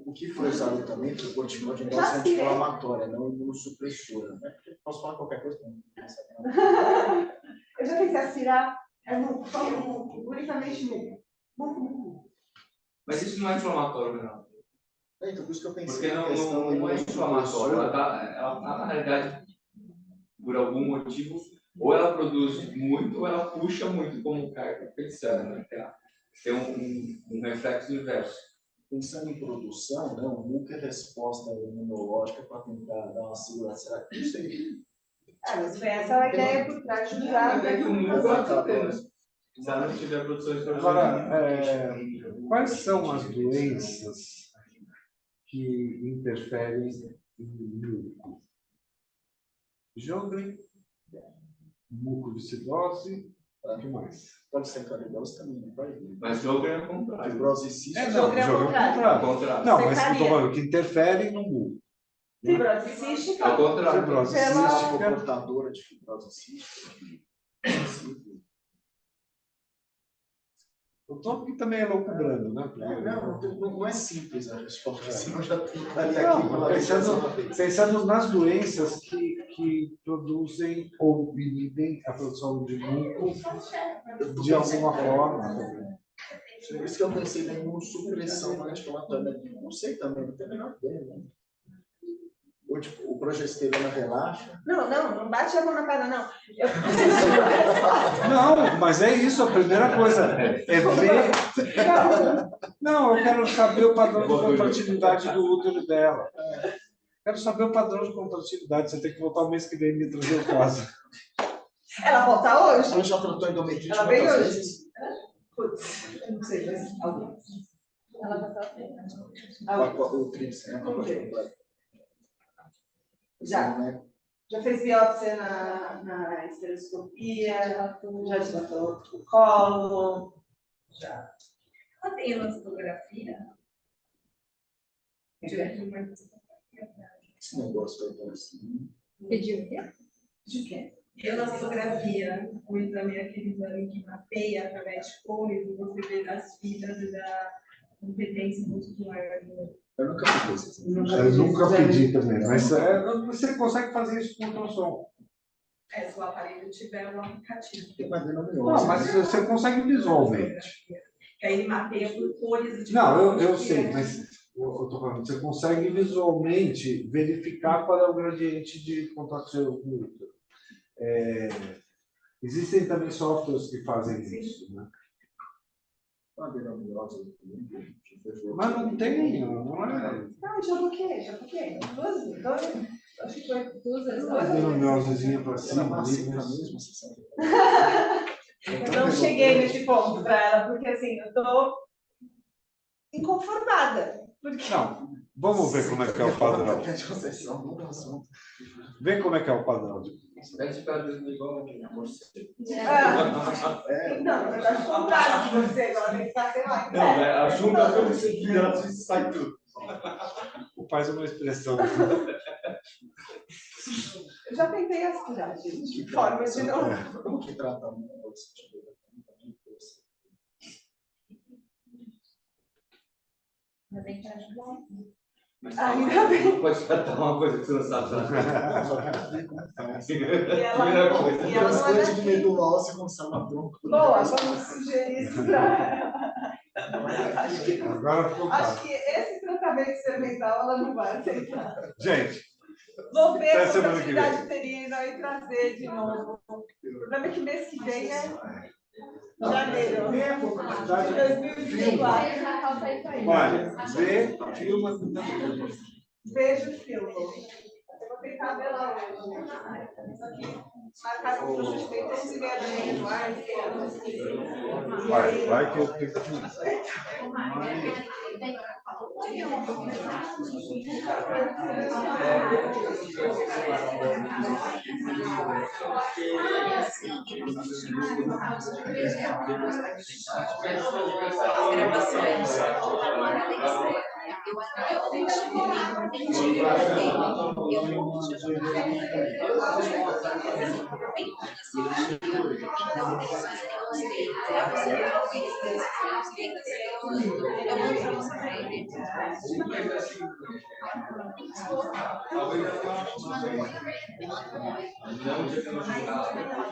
O que foi usado também foi o corticoide de dose anti-inflamatória, não imunossupressora. Né? Posso falar qualquer coisa? Eu já pensei aspirar, unicamente muco. Mas isso não é inflamatório, não. Então, por isso que eu pensei. Porque não é inflamatório. Ela, na realidade, por algum motivo, ou ela produz muito ou ela puxa muito, como o Caio está pensando. Né? Tem um reflexo inverso. Pensando em produção, né, o muco é resposta imunológica para tentar dar uma segurança. Será que isso aí? Mas foi essa a ideia por trás de usar. É que o muco se ela não tiver produção estrogênica. Agora, quais são as doenças que interferem no muco? Jogren, mucoviscidose, o que mais? Pode ser candidose também, não vai vir. Mas Jogren é o contrário. Fibrose cística. Jogren é o contrário. Não, mas eu estou falando que interfere no muco. Fibrose cística. Ao contrário. Fibrose cística. Portadora de fibrose cística. O topo que também é loucubrando, né? Não é simples a resposta. Senão já estaria aqui. Pensando nas doenças que produzem ou inibem a produção de muco de alguma forma também. Por isso que eu pensei na imunossupressão anti-inflamatória. Não sei também, não tem a menor ideia, né? Ou, tipo, o progesterona relaxa. Não bate a mão na cara, não. Não, mas é isso, a primeira coisa é ver. Não, eu quero saber o padrão de contratividade do útero dela. Quero saber o padrão de contratividade. Você tem que voltar o mês que vem e me trazer o caso. Ela volta hoje? Ela já tratou endometrite ela veio quantas hoje? vezes? Putz, eu não sei, mas alguém. Ela vai estar o tríceps, né? Já fez biópsia na estereoscopia, já dilatou o colo. Já. Ela tem elastografia? Esse negócio vai estar assim. Pediu o quê? De quê? Elastografia, o exame é aquele exame que mapeia através de cores e você vê as fibras da competência muscular. Eu nunca pedi isso. Eu nunca pedi também, mas você consegue fazer isso com ultrassom. Se o aparelho tiver um aplicativo. Não, mas você consegue visualmente. Que aí ele mapeia por cores. Não, eu sei, mas eu tô falando, você consegue visualmente verificar qual é o gradiente de contração do útero. Existem também softwares que fazem isso, né? Mas não tem, não é. Não, já bloqueei. Acho que foi duas vezes. Adenomiosezinha para cima, ali, Eu não cheguei nesse ponto para ela, porque assim, eu tô inconformada. Porque Não, vamos ver como é que é o padrão. Vê como é que é o padrão. Pede para dormir igual um morcego. não, na verdade, o contrário de você, agora tem que fazer lá. Não, a junta quando você vira, sai tudo. Faz uma expressão. Eu já tentei essa já, gente. Forma de novo. Como que trata a força? Ainda bem que tá ajudando. Mas Ainda bem. não pode tratar uma coisa que você não sabe fazer. E ela não é Transplante de daqui. medula óssea com salamadronco. Boa, vamos sugerir isso para Agora ficou claro. Acho que esse tratamento experimental ela não vai aceitar. Gente, Vou ver até essa semana que vem. atividade uterina e trazer de novo. O problema é que mês que vem é janeiro de 2024. Aí o Natal tá aí pra ele. Olha, vê, filma. Vejo o filme. Eu vou tentar ver lá hoje. Isso aqui, marcado para o suspeito 11h30 da manhã no ar. Vai que eu tenho que. Não,